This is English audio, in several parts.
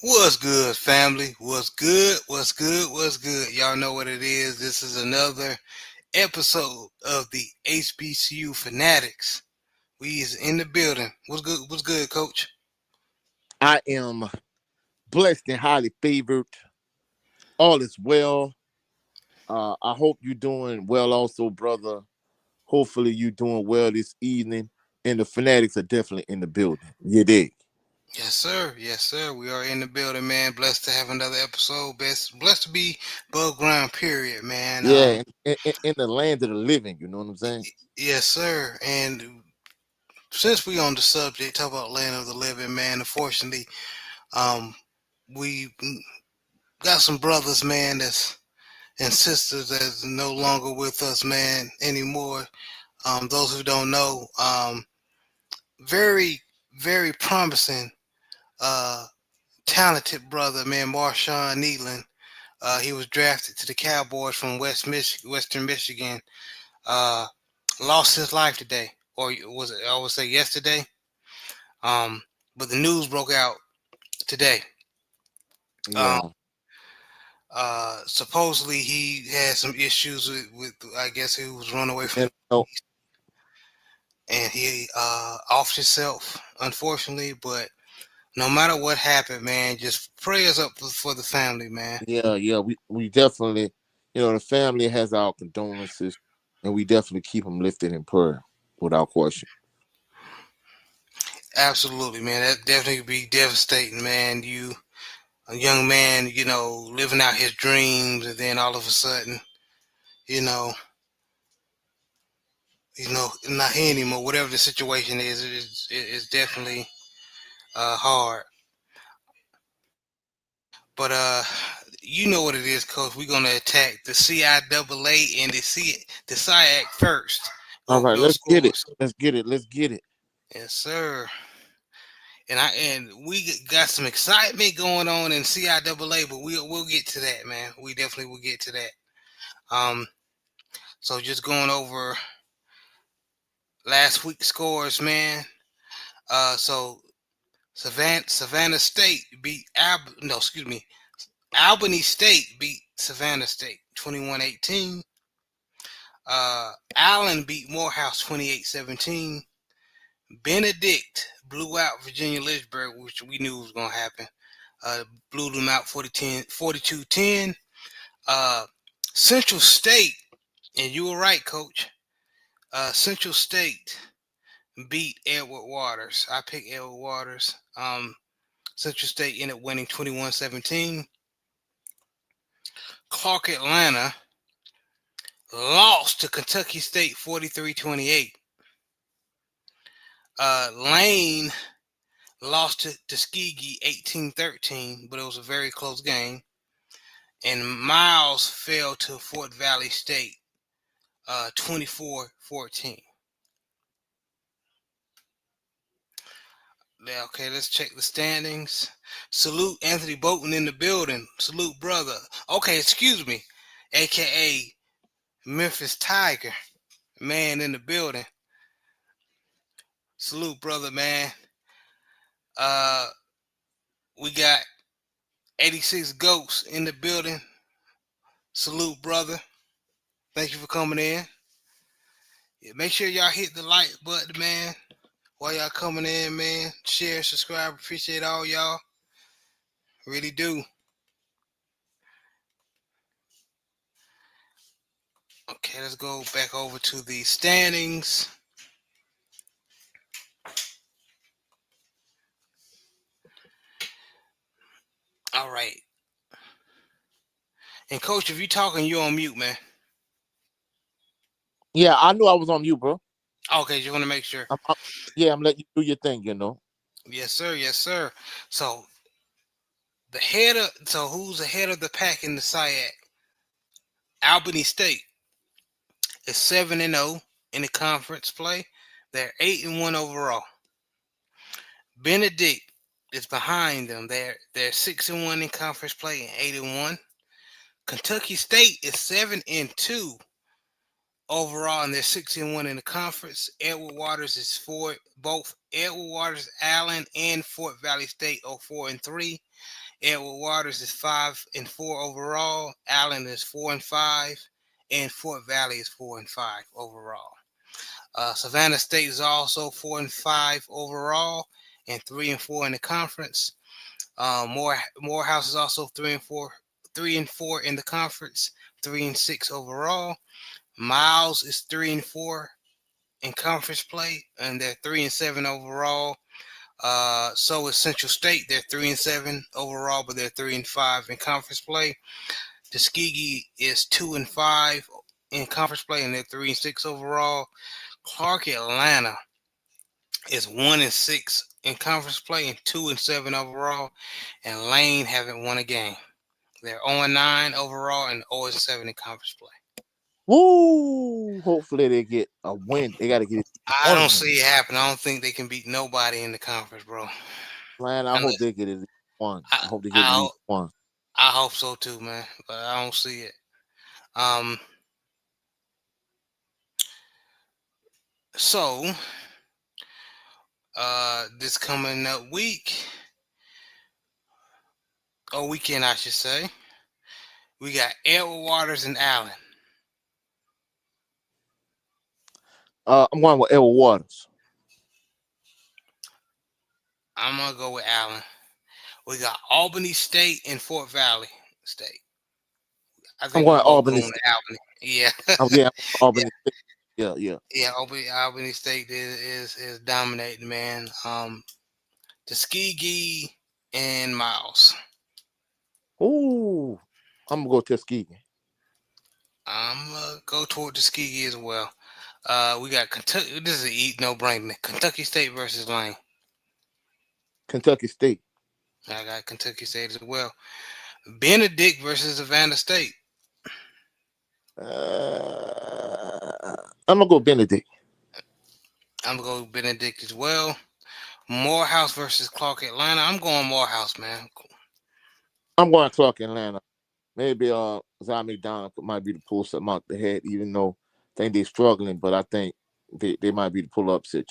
What's good, family? What's good? What's good? What's good? Y'all know what it is. This is another episode of the HBCU Fanatics. We is in the building. What's good? What's good, Coach? I am blessed and highly favored. All is well. I hope you're doing well also, brother. Hopefully you're doing well this evening. And the fanatics are definitely in the building. You dig? Yes, sir. Yes, sir. We are in the building, man. Blessed to have another episode. Blessed to be above ground. Period, man. Yeah, in the land of the living, you know what I'm saying? Yes, sir. And since we on the subject, talk about land of the living, man. Unfortunately, um, we got some brothers, man. And sisters that's no longer with us, man, anymore. Those who don't know, very, very promising, uh, talented brother, man, Marshawn Needland. He was drafted to the Cowboys from Western Michigan. Uh, Lost his life today, or was it? I would say yesterday. Um, but the news broke out today. Um, Yeah. Supposedly he had some issues with I guess he was run away from And the and he offed himself, unfortunately. But no matter what happened, man, just prayers up for the family, man. yeah, we definitely, the family has our condolences, and we definitely keep them lifted in prayer without question. Absolutely, man. That definitely be devastating, man. You, a young man, living out his dreams, and then all of a sudden, you know, not here anymore. Whatever the situation is, it's definitely hard. But you know what it is, Coach. We're gonna attack the CIAA and the SIAC first. All Go over right, those let's get it. scores. Let's get it. Let's get it. Yes, sir. And we got some excitement going on in CIAA, but we'll get to that, man. We definitely will get to that. Um, so just going over last week's scores, man. So Savannah State beat Albany State beat Savannah State 21-18. Allen beat Morehouse 28-17. Benedict blew out Virginia Lynchburg, which we knew was going to happen. Blew them out 42-10. Uh, Central State, and you were right, Coach. Central State beat Edward Waters. I picked Edward Waters. Central State ended up winning 21-17. Clark Atlanta lost to Kentucky State 43-28. Lane lost to Tuskegee 18-13, but it was a very close game. And Miles fell to Fort Valley State 24-14. Yeah, okay, let's check the standings. Salute Anthony Bolton in the building. Salute, brother. Okay, excuse me. AKA Memphis Tiger. Man in the building. Salute, brother, man. Uh, we got 86 Goats in the building. Salute, brother. Thank you for coming in. Yeah, make sure y'all hit the like button, man. While y'all coming in, man. Share, subscribe. Appreciate all y'all. Really do. Okay, let's go back over to the standings. All right. And coach, if you talking, you're on mute, man. Yeah, I knew I was on you, bro. Okay, just want to make sure. I'm, yeah, I'm letting you do your thing. Yes, sir. Yes, sir. So who's ahead of the pack in the SIAC? Albany State is 7-0 in the conference play. They're 8-1 overall. Benedict is behind them. They're 6-1 in conference play and 8-1. Kentucky State is 7-2 overall, and they're 6-1 in the conference. Edward Waters is both Edward Waters, Allen, and Fort Valley State are 4-3. Edward Waters is 5-4 overall. Allen is 4-5, and Fort Valley is 4-5 overall. Savannah State is also 4-5 overall, and 3-4 in the conference. Morehouse is also 3-4, 3-4 in the conference, 3-6 overall. Miles is 3-4 in conference play, and they're 3-7 overall. So is Central State. They're 3-7 overall, but they're 3-5 in conference play. Tuskegee is 2-5 in conference play, and they're 3-6 overall. Clark Atlanta is 1-6 in conference play and 2-7 overall. And Lane haven't won a game. They're 0-9 overall and 0-7 in conference play. Woo! Hopefully they get a win. They got to get I one don't win. see it happen. I don't think they can beat nobody in the conference, bro. Man, I hope Unless they get at least one. I, I hope they get at I, least one. I hope so too, man. But I don't see it. Um. So, this coming up week, or weekend, I should say, we got Edward Waters and Allen. I'm going with Edward Waters. I'm gonna go with Allen. We got Albany State and Fort Valley State. I I'm think we going both Albany going State. to Albany. Yeah, Yeah, yeah, Albany State. Yeah, yeah. yeah. Albany State is dominating, man. Tuskegee and Miles. Ooh, I'm gonna go Tuskegee. I'm gonna go toward Tuskegee as well. We got Kentucky. This is a eat no brainer. Kentucky State versus Lane. Kentucky State. I got Kentucky State as well. Benedict versus Savannah State. I'm gonna go Benedict. I'm gonna go Benedict as well. Morehouse versus Clark Atlanta. I'm going Morehouse, man. I'm going Clark Atlanta. Maybe Zion McDonald might be to pull something out the head, even though I think they're struggling, but I think they might be the pull upset.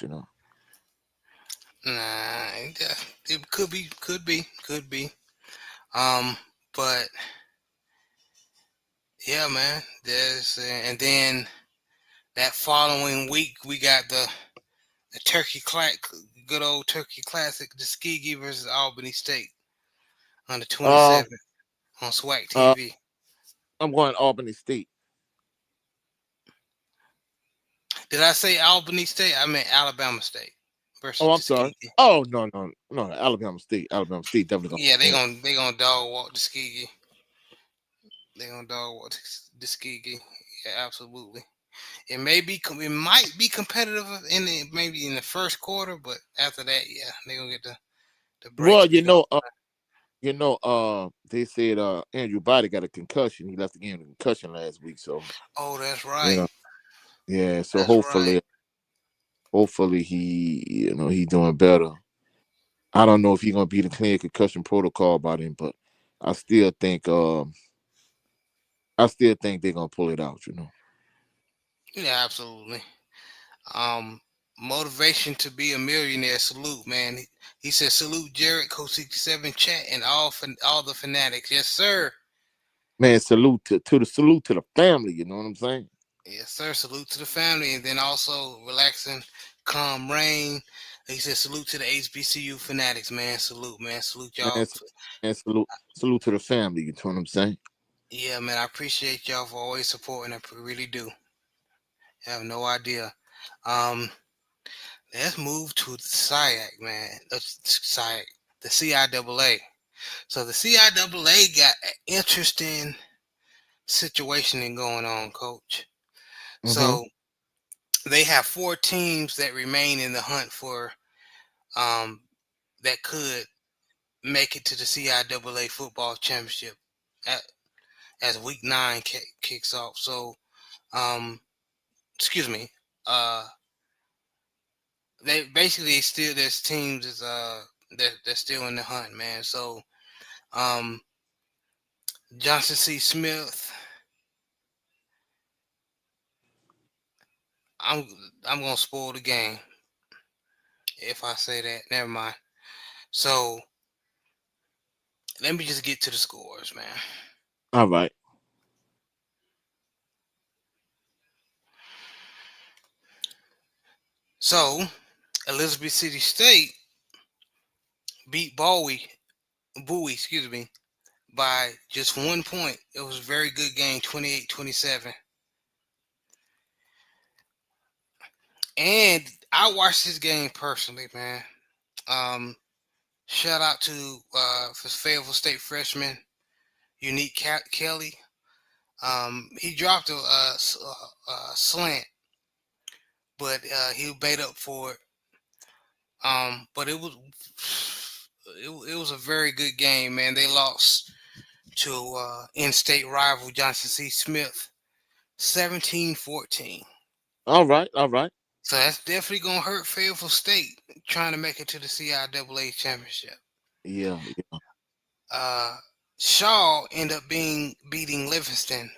Nah, it could be. Um, but yeah, man. There's and then that following week we got the good old Turkey Classic, Tuskegee versus Albany State on the Uh 27th on SWAC uh TV. I'm going Albany State. Did I say Albany State? I meant Alabama State versus Oh, I'm sorry. Tuskegee. Oh no, Alabama State. Alabama State definitely Yeah, gonna win. they gonna dog walk Tuskegee. They gonna dog walk Tuskegee. Yeah, absolutely. It might be competitive maybe in the first quarter, but after that, yeah, they gonna get the brakes Well, beat off. they said Andrew Body got a concussion. He left the game with a concussion last week, so Oh, that's you right. know, yeah. So That's right. hopefully he doing better. I don't know if he's gonna be the clear concussion protocol by then, but I still think um I still think they're gonna pull it out. Yeah, absolutely. Um, Motivation to be a millionaire. Salute, man. He said salute Jared, Coach 67 chat, and all the fanatics. Yes, sir. Man, salute to the family. You know what I'm saying? Yes, sir. Salute to the family, and then also relaxing, calm rain. He said salute to the HBCU Fanatics, man. Salute, man. Salute Man, y'all. salute to the family. You know what I'm saying? Yeah, man. I appreciate y'all for always supporting. I really do. I have no idea. Um, let's move to the SIAC, man. SIAC, the CIAA. So the CIAA got an interesting situation going on, Coach. Mm-hmm. So they have 4 teams that remain in the hunt for um, that could make it to the CIAA football championship at, as week 9 kicks off. So, um, excuse me, they basically still there's teams is they're still in the hunt, man. So, um, Johnson C. Smith, I'm I'm gonna spoil the game. if I say that. Never mind. So let me just get to the scores, man. All right. So Elizabeth City State beat Bowie, excuse me, by just 1 point. It was a very good game, 28-27. And I watched this game personally, man. Um, Shout out to Fayetteville State freshman Unique Kelly. He dropped a slant, but he made up for it. But it was a very good game, man. They lost to in-state rival Johnson C. Smith, 17-14. All right. All right. So that's definitely gonna hurt Fayetteville State trying to make it to the CIAA championship. Yeah. Yeah. Uh, Shaw ended up beating Livingston.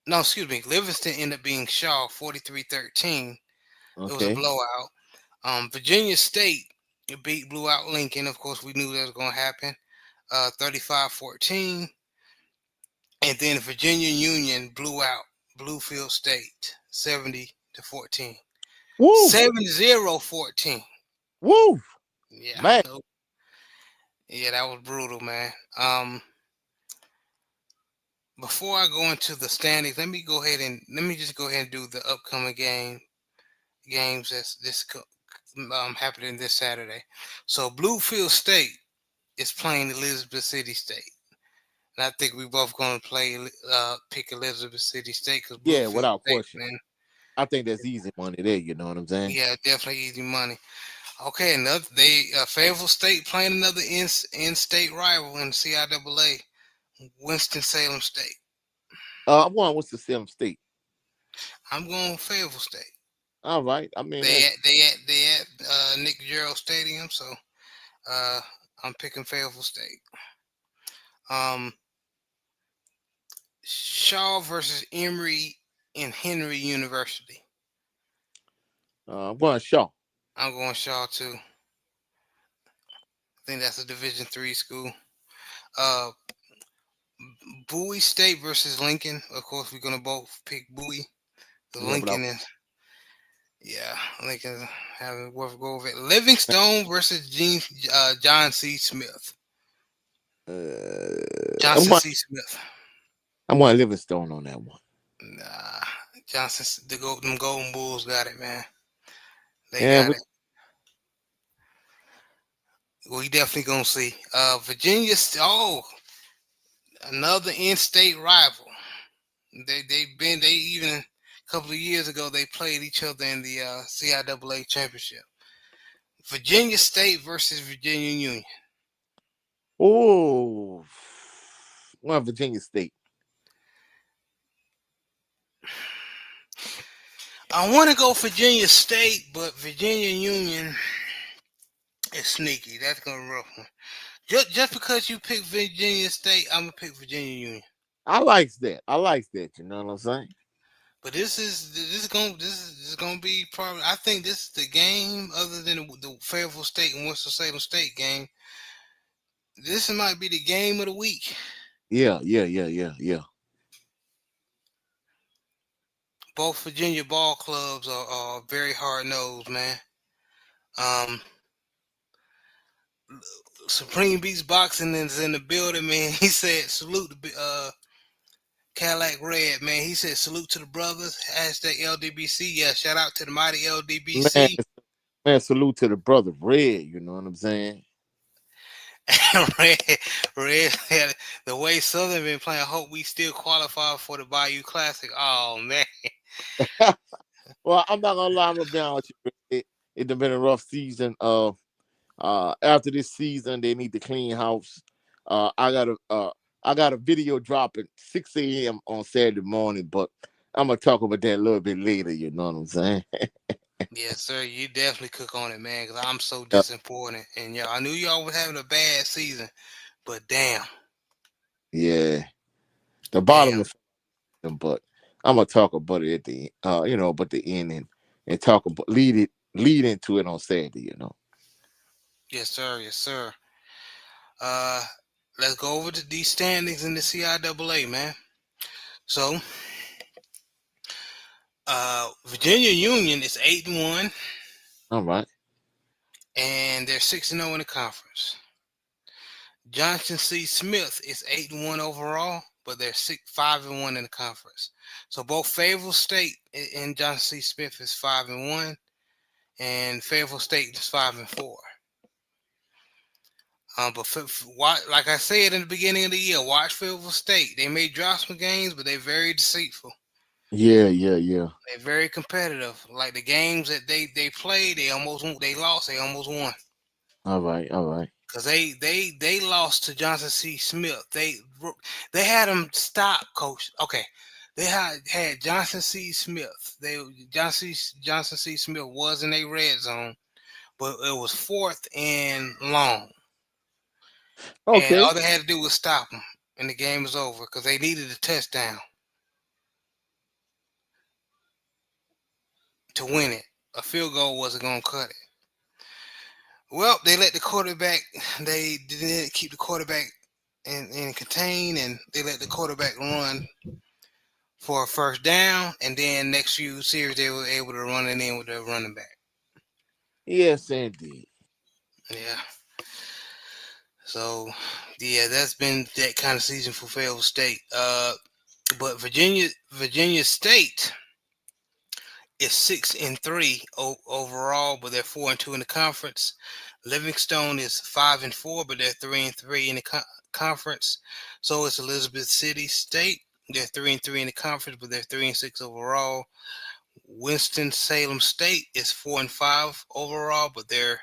No, excuse me. Livingston ended up being Shaw 43-13. It was a Okay. blowout. Virginia State blew out Lincoln. Of course, we knew that was going to happen. 35-14. And then Virginia Union blew out Bluefield State 70-14. Woo. 70-14. Woo. Yeah. Man. Yeah, that was brutal, man. Before I go into the standings, let me just go ahead and do the upcoming games that's happening this Saturday. So Bluefield State is playing Elizabeth City State, and I think we both going to pick Elizabeth City State because Yeah. Bluefield Without State, question. man, I think that's easy money there. You know what I'm saying? yeah, definitely easy money. Okay, Fayetteville State playing another in-state rival in the CIAA, Winston Salem State. I'm going with the Salem State. I'm going Fayetteville State. All right. I mean, They that's at they at Nick Gerald Stadium, so uh, I'm picking Fayetteville State. Um, Shaw versus Emory and Henry University. I'm going Shaw. I'm going Shaw too. I think that's a Division III school. Uh, Bowie State versus Lincoln. Of course, we're gonna both pick Bowie. The Yeah, without. Lincoln is yeah, Lincoln having worth go over it. Livingstone versus John C. Smith. I'm Johnson going. C. Smith. I'm going Livingstone on that one. Nah, them Golden Bulls got it, man. They Yeah. got it. We definitely gonna see. Virginia. Oh, another in-state rival. They even a couple of years ago they played each other in the CIAA championship. Virginia State versus Virginia Union. Oh, one Virginia State. I want to go Virginia State, but Virginia Union is sneaky. That's gonna be a rough one. Just because you pick Virginia State, I'm gonna pick Virginia Union. I likes that. I likes that. You know what I'm saying? But this is gonna be probably. I think this is the game other than the Fayetteville State and Winston Salem State game. This might be the game of the week. Yeah. Yeah. Yeah. Yeah. Yeah. Both Virginia ball clubs are very hard nosed, man. Um, Supreme Beats Boxing is in the building, man. He said salute the Cadillac Red, man. He said salute to the brothers. Hashtag LDBC. Yeah, shout out to the mighty Man, LDBC. man, salute to the brother Red. You know what I'm saying? Red, Red, the way Southern been playing. I hope we still qualify for the Bayou Classic. Oh man, Well, I'm not gonna lie. I'm gonna be honest with you. It's been a rough season. After this season, they need to clean house. Uh, I got a uh, I got a video dropping 6 a.m. on Saturday morning, but I'm gonna talk about that a little bit later. You know what I'm saying? yes sir, you definitely cook on it, man. Because I'm so Yeah. disappointed, and y'all, I knew y'all was having a bad season, but Yeah. The bottom damn, is, but I'm gonna talk about it at the but the end and talk about lead it. lead into it on Saturday. Yes, sir. Yes, sir. Uh, let's go over to these standings in the CIAA, man. So, Virginia Union is 8-1, All right. and they're 6-0 in the conference. Johnson C. Smith is 8-1 overall, but they're 5-1 in the conference. So both Fayetteville State and Johnson C. Smith is 5-1, and Fayetteville State is 5-4. But like I said in the beginning of the year, watch Fayetteville State. They may drop some games, but they're very deceitful. Yeah, yeah, yeah. They're very competitive. Like the games that they played, they lost, they almost won. All right, all right. Cause they lost to Johnson C. Smith. They had them stop, coach. Okay, they had Johnson C. Smith. Johnson C. Smith was in a red zone, but it was 4th and long, and Okay. all they had to do was stop them, and the game was over because they needed a touchdown to win it. A field goal wasn't gonna cut it. Well, they let the quarterback. They didn't keep the quarterback and contain, and they let the quarterback run for a first down, and then next few series they were able to run it in with their running back. Yes, indeed. Yeah. So, yeah, that's been that kind of season for Fayetteville State. But Virginia State is 6-3 overall, but they're 4-2 in the conference. Livingstone is 5-4, but they're 3-3 in the conference. So it's Elizabeth City State. They're 3-3 in the conference, but they're 3-6 overall. Winston-Salem State is 4-5 overall, but they're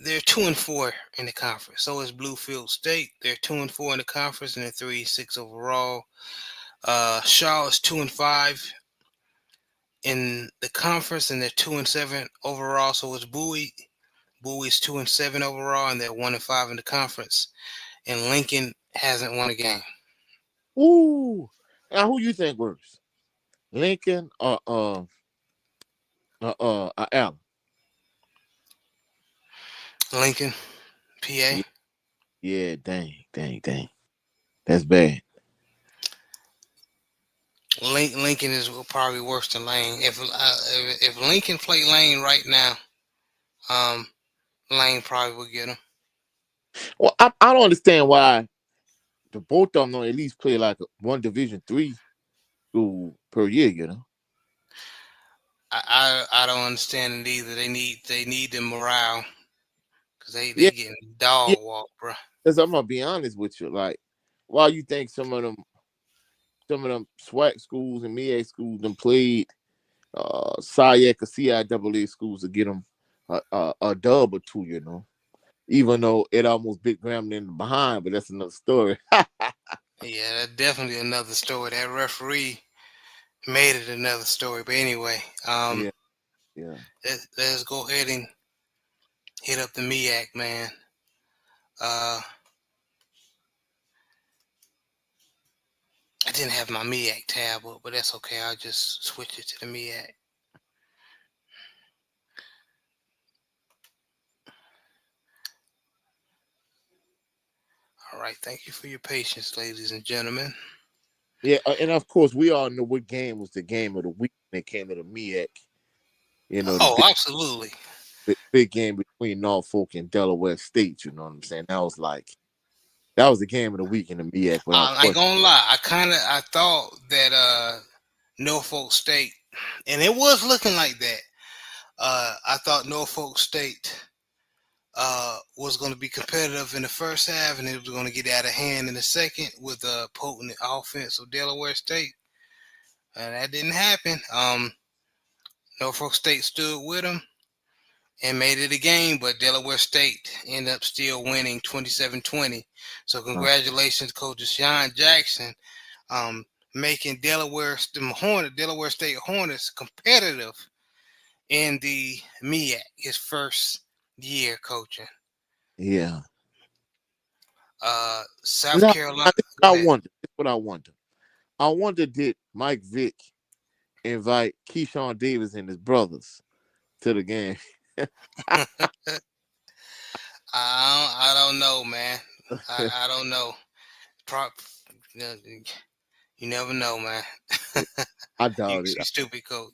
2-4 in the conference. So is Bluefield State. They're 2-4 in the conference, and they're 3-6 overall. Shaw is 2-5 in the conference, and they're 2-7 overall. So is Bowie. Bowie's 2-7 overall, and they're 1-5 in the conference. And Lincoln hasn't won a game. Ooh. Now, who you think worse, Lincoln or Allen? Lincoln, PA. Yeah, yeah. Dang. That's bad. Lincoln is probably worse than Lane. If Lincoln played Lane right now, Lane probably would get him. Well, I don't understand why the both of them don't at least play like one Division III school per year. I don't understand it either. They need the morale because they Yeah, getting yeah. dog walk, bro. Because I'm gonna be honest with you, like, why you think some of them SWAC schools and MEAC schools them played SIAC or CIAA schools to get them a dub or two. Even though it almost bit Grambling in the behind, but that's another story. Yeah, that's definitely another story. That referee made it another story. But anyway, Yeah, yeah. let's go ahead and hit up the MEAC, man. Uh, I didn't have my MEAC tab up, but that's okay. I'll just switch it to the MEAC. All right, thank you for your patience, ladies and gentlemen. Yeah, and of course we all know what game was the game of the week when it came to the MEAC. The Oh, big, absolutely. big game between Norfolk and Delaware State. You know what I'm saying? That was the game of the week in the MEAC without I ain't question. gonna lie. I thought that Norfolk State, and it was looking like that. I thought Norfolk State was going to be competitive in the first half, and it was going to get out of hand in the second with a potent offense of Delaware State, and that didn't happen. Norfolk State stood with them and made it a game, but Delaware State ended up still winning 27-20. So congratulations, Coach Deshaun Jackson, making Delaware State Hornets competitive in the MEAC, his first year coaching. Yeah. South Now, Carolina. this Go I ahead. wonder. This is what I wonder. I wonder, did Mike Vick invite Keyshawn Davis and his brothers to the game. I don't know, man. I don't know. Prop, you you never know, man. I you, doubt it. you stupid coach.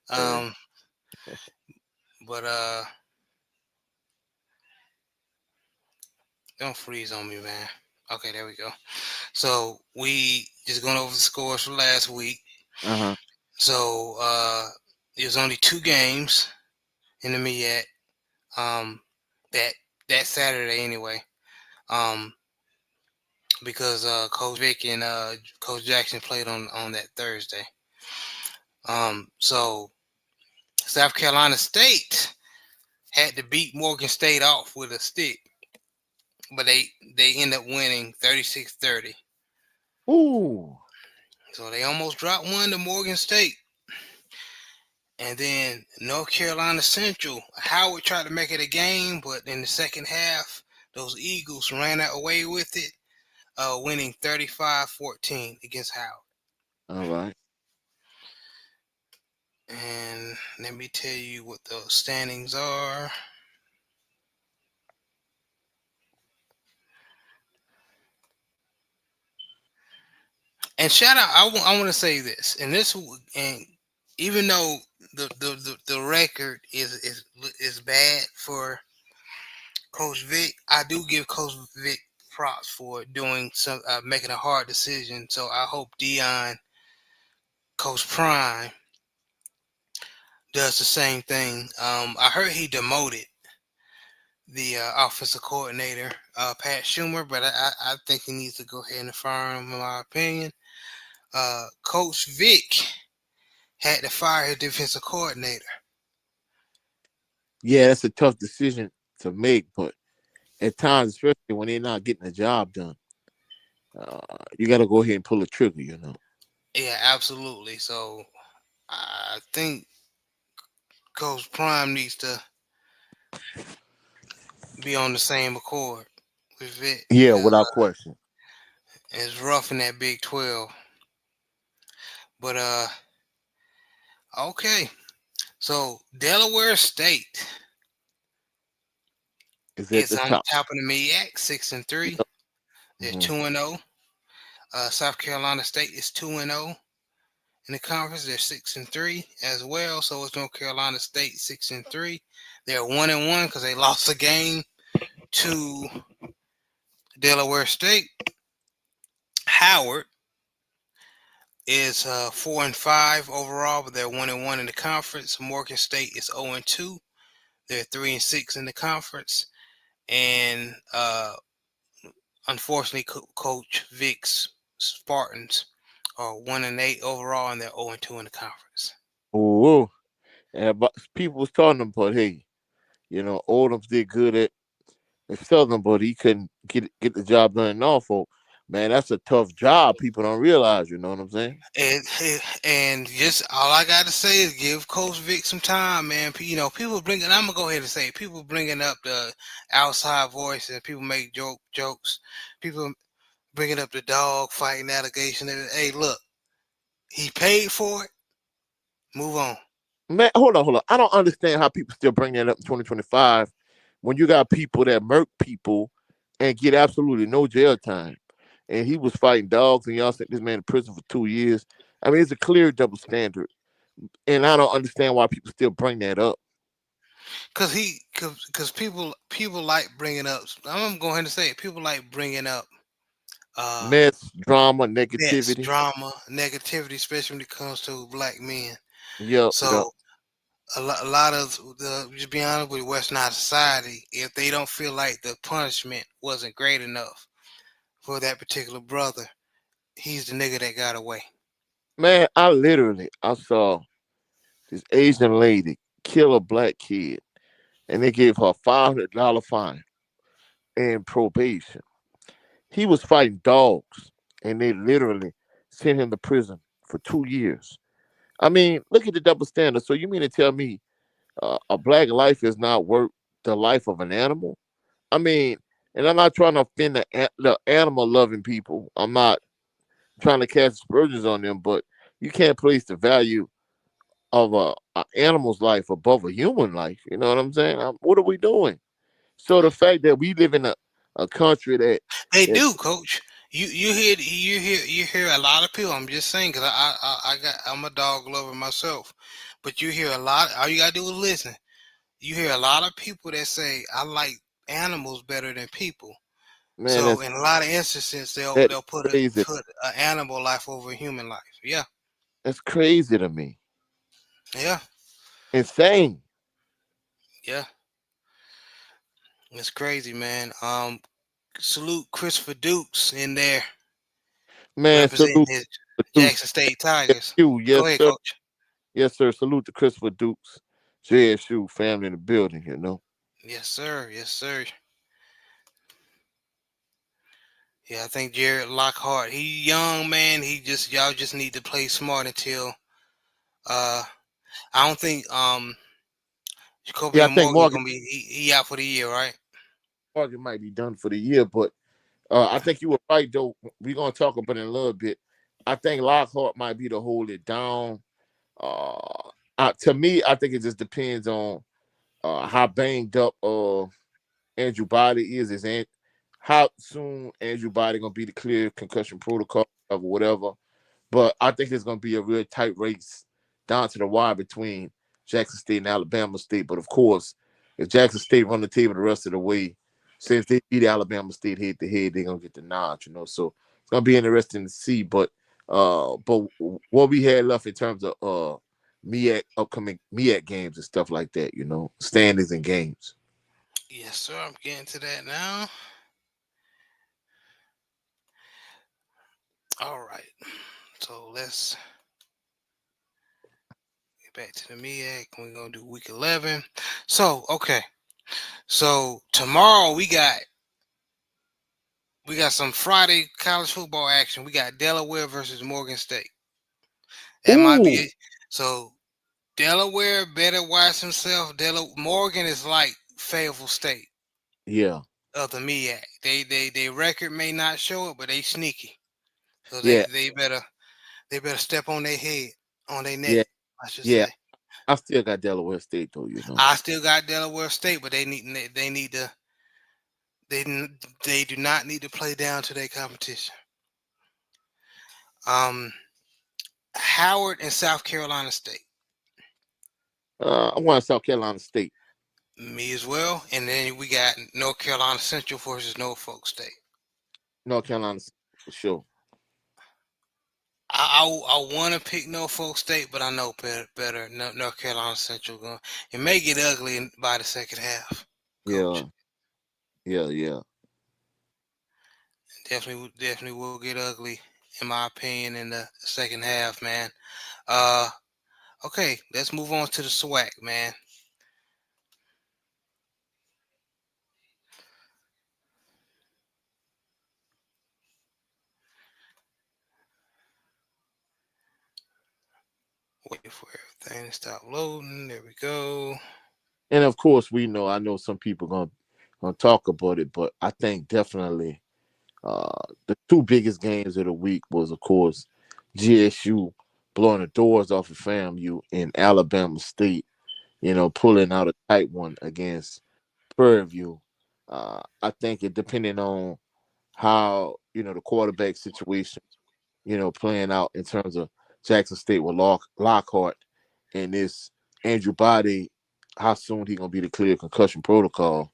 Uh, Um, but don't freeze on me, man. Okay, there we go. So we just going over the scores for last week. uh-huh. So there's only 2 games in the MEAC. That that Saturday anyway. Um, because Coach Vic and Coach Jackson played on that Thursday. So South Carolina State had to beat Morgan State off with a stick, but they end up winning 36-30. Ooh. So they almost dropped one to Morgan State. And then North Carolina Central, Howard tried to make it a game, but in the second half, those Eagles ran away with it, winning 35-14 against Howard. All right. And let me tell you what those standings are. And shout out, I want to say this, and even though the record is bad for Coach Vic, I do give Coach Vic props for doing some making a hard decision. So I hope Dion, Coach Prime, does the same thing. I heard he demoted the offensive coordinator, Pat Schumer, but I think he needs to go ahead and fire him, in my opinion. Coach Vic had to fire his defensive coordinator. Yeah, that's a tough decision to make, but at times, especially when they're not getting the job done, you got to go ahead and pull the trigger. Yeah, absolutely. So I think Coach Prime needs to be on the same accord with Vic Yeah, because without question. it's rough in that Big 12. But okay. So Delaware State Is at is the on the top. top of the MEAC, 6-3. Yep. They're Hmm. 2-0. South Carolina State is 2-0 in the conference. They're 6-3 as well. So is North Carolina State 6-3. They're 1-1 because they lost a game to Delaware State. Howard is 4-5 overall, but they're 1-1 in the conference. Morgan State is 0-2. They're 3-6 in the conference, and unfortunately, Coach Vic's Spartans are 1-8 overall, and they're 0-2 in the conference. Ooh. And but people was talking them, but hey, Oldham's did good at Southern, but he couldn't get the job done in Norfolk. Man, that's a tough job. People don't realize. You know what I'm saying? And just all I got to say is give Coach Vic some time, man. People bringing. I'm gonna go ahead and say it, people bringing up the outside voice and people make jokes. People bringing up the dog fighting allegation. Hey, look, he paid for it. Move on. Man, hold on. I don't understand how people still bring that up in 2025 when you got people that murk people and get absolutely no jail time. And he was fighting dogs, and y'all sent this man to prison for 2 years. I mean, it's a clear double standard, and I don't understand why people still bring that up. Cause people like bringing up. I'm going ahead and say it. People like bringing up uh Mess, drama, mess, negativity. drama, negativity, especially when it comes to black men. Yep, yep. So a lot of just be honest with Western society, if they don't feel like the punishment wasn't great enough for that particular brother, he's the nigga that got away. Man, I saw this Asian lady kill a black kid, and they gave her $500 fine and probation. He was fighting dogs, and they literally sent him to prison for 2 years. I mean, look at the double standard. So you mean to tell me a black life is not worth the life of an animal? I mean, and I'm not trying to offend the animal loving people. I'm not trying to cast aspersions on them, but you can't place the value of a animal's life above a human life. You know what I'm saying? What are we doing? So the fact that we live in a country They that do, Coach. You hear a lot of people. I'm just saying because I'm a dog lover myself, but you hear a lot. All you gotta do is listen. You hear a lot of people that say I like animals better than people. man, So in a lot of instances, they'll that is they'll crazy. put an animal life over a human life. Yeah, That's crazy to me. yeah, Insane. yeah. It's crazy, man. Salute Christopher Dukes in there Man, representing salute his to Dukes. Jackson State Tigers. JSU, Go yes, ahead, sir. Coach. Yes, sir. Salute to Christopher Dukes. JSU family in the building, you know. Yes, sir. Yes, sir. Yeah, I think Jared Lockhart. He young man. He just y'all just need to play smart until uh I don't think Jacoby Yeah, I and think Morgan Morgan gonna be he out for the year, right? Morgan might be done for the year, but I think you were right though. We're gonna talk about it in a little bit. I think Lockhart might be to hold it down. To me, I think it just depends on how banged up Andrew Body is how soon Andrew Body gonna be the clear concussion protocol or whatever. But I think it's going to be a real tight race down to the wire between Jackson State and Alabama State. But of course, if Jackson State run the table the rest of the way, since they beat Alabama State head to head, they're gonna get the nod, you know. So it's gonna be interesting to see. But what we had left in terms of MEAC upcoming MEAC games and stuff like that, you know, standings and games. Yes, sir. I'm getting to that now. All right. So let's get back to the MEAC. We're gonna do week 11. So okay. So tomorrow we got some Friday college football action. We got Delaware versus Morgan State. That might be Ooh, it. So Delaware better watch himself. Morgan is like Fayetteville State yeah, of the MEAC. They record may not show it, but they sneaky. So they yeah, they better they better step on their head, on their neck, yeah, I should yeah. say. I still got Delaware State though, you know. I still got Delaware State, but they need to they do not need to play down to their competition. Um, Howard and South Carolina State. I want South Carolina State. Me as well. And then we got North Carolina Central versus Norfolk State. North Carolina State for sure. I want to pick Norfolk State, but I know better. North Carolina Central going. It may get ugly by the second half, Coach. Yeah, yeah, yeah. Definitely will get ugly, in my opinion, in the second half, man. Uh, okay, let's move on to the SWAC, man. Wait for everything to stop loading. There we go. And of course, we know. I know some people gonna talk about it, but I think definitely the two biggest games of the week was, of course, GSU blowing the doors off of FAMU and Alabama State. You know, pulling out a tight one against Prairie View. I think it depending on how the quarterback situation playing out in terms of Jackson State with Lockhart and this Andrew Body, how soon he gonna be the clear concussion protocol.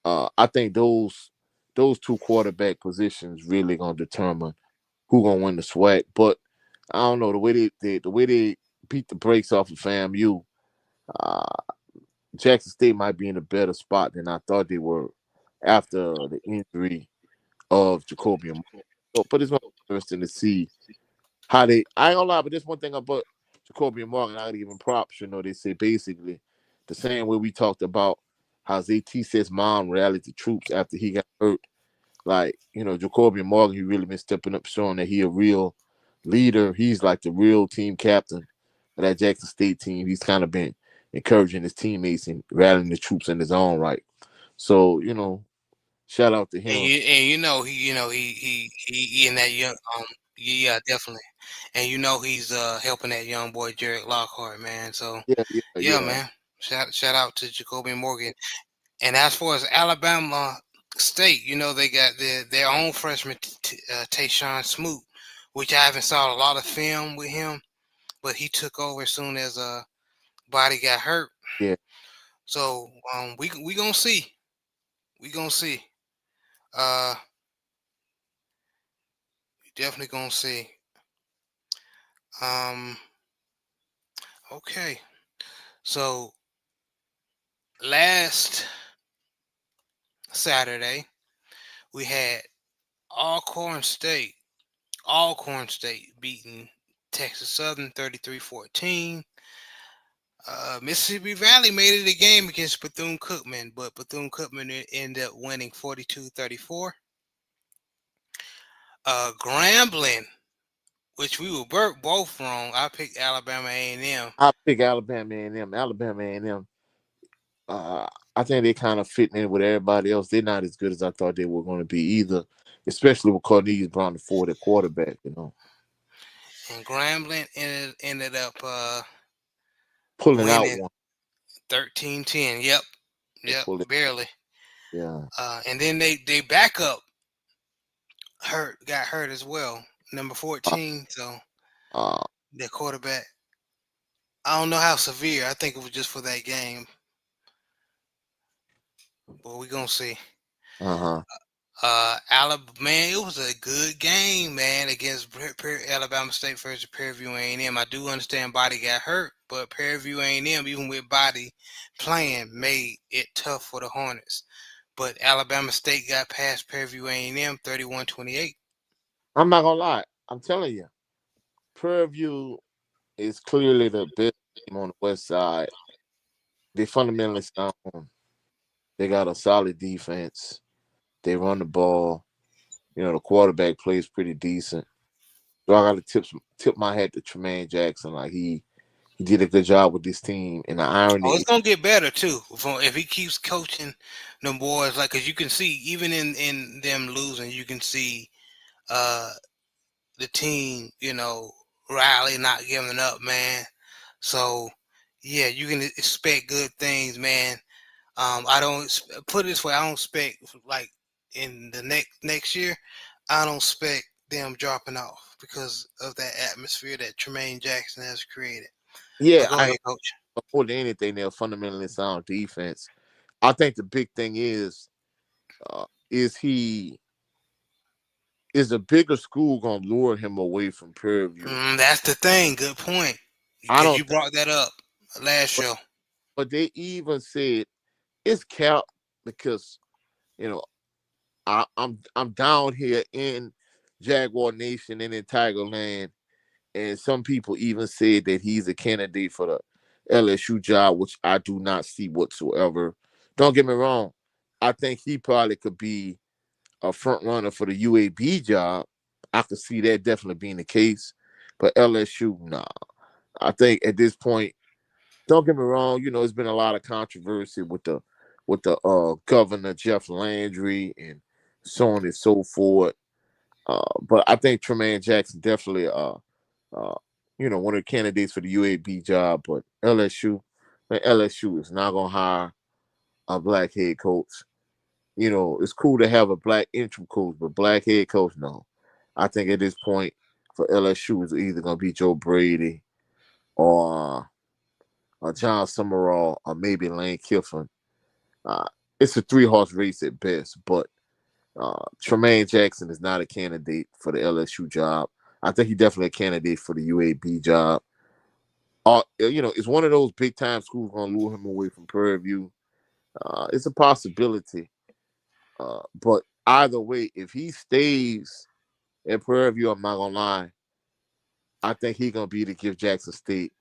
I think those two quarterback positions really gonna determine who gonna win the SWAC. But I don't know the way they beat the brakes off of FAMU. Uh, Jackson State might be in a better spot than I thought they were after the injury of Jacoby. But it's gonna be interesting to see how they. I ain't gonna lie, but there's one thing about Jacoby and Morgan. I gotta give him props. They say basically the same way we talked about how ZT says mom rallied the troops after he got hurt. Like Jacoby and Morgan, he really been stepping up, showing that he a real leader. He's like the real team captain of that Jackson State team. He's kind of been encouraging his teammates and rallying the troops in his own right. So shout out to And him. you know he in that young Yeah, definitely. And he's helping that young boy Jared Lockhart, man. So Yeah, yeah, yeah, yeah. man. Shout out to Jacoby Morgan. And as far as Alabama State, they got their own freshman Tayshawn Smoot, which I haven't saw a lot of film with him, but he took over as soon as body got hurt. Yeah. So we gonna see. We gonna see. Uh Definitely gonna see. Um okay. So last Saturday we had Alcorn State. Alcorn State beating Texas Southern 33-14. Mississippi Valley made it a game against Bethune-Cookman, but Bethune-Cookman ended up winning 42-34. Grambling, which we were both wrong. I picked Alabama A&M. I pick Alabama A&M. Alabama A&M. Uh, I think they kind of fitting in with everybody else. They're not as good as I thought they were going to be either, especially with Cornelius Brown, the forward at quarterback. And Grambling ended up Pulling out winning one. 13-10. Yep. They Yep. pull it. Barely. Yeah. And then they back up got hurt as well. Number Uh, 14. So uh, their quarterback. I don't know how severe. I think it was just for that game. But we gonna see. uh-huh. Alabama, man, it was a good game, man, against Alabama State versus Prairie View A&M. I do understand Body got hurt, but Prairie View A&M, even with Body playing, made it tough for the Hornets. But Alabama State got past Prairie View A&M 31-28. I'm not gonna lie. I'm telling you, Prairie View is clearly the best team on the west side. They fundamentally sound. They got a solid defense. They run the ball. The quarterback plays pretty decent. So I got to tip my hat to Tremaine Jackson. Like he did a good job with this team. And the irony Oh, it's is, gonna get better too if he keeps coaching them boys. Like, cause you can see even in them losing, you can see uh the team, rally, not giving up, man. So, yeah, you can expect good things, man. I don't put it this way. I don't expect like in the next year. I don't expect them dropping off because of that atmosphere that Tremaine Jackson has created. yeah, But go I ahead, coach. more than anything, they're fundamentally sound defense. I think the big thing is he is a bigger school gonna lure him away from Prairie View? That's the thing. Good point. I Because don't you think, brought that up last but, show. but they even said it's cap because you know I'm down here in Jaguar Nation and in Tigerland, and some people even said that he's a candidate for the LSU job, which I do not see whatsoever. Don't get me wrong, I think he probably could be a front runner for the UAB job. I could see that definitely being the case, but LSU, nah. I think at this point, don't get me wrong, it's been a lot of controversy with the governor Jeff Landry and so on and so forth. But I think Tremaine Jackson definitely uh one of the candidates for the UAB job. But LSU, man, LSU is not gonna hire a black head coach. It's cool to have a black interim coach, but black head coach, no. I think at this point for LSU is either gonna be Joe Brady or John Summerall or maybe Lane Kiffin. Uh, it's a three-horse race at best, but Tremaine Jackson is not a candidate for the LSU job. I think he's definitely a candidate for the UAB job. It's one of those big time schools gonna lure him away from Prairie View. It's a possibility, but either way, if he stays at Prairie View, I'm not gonna lie. I think he's gonna be to give Jackson State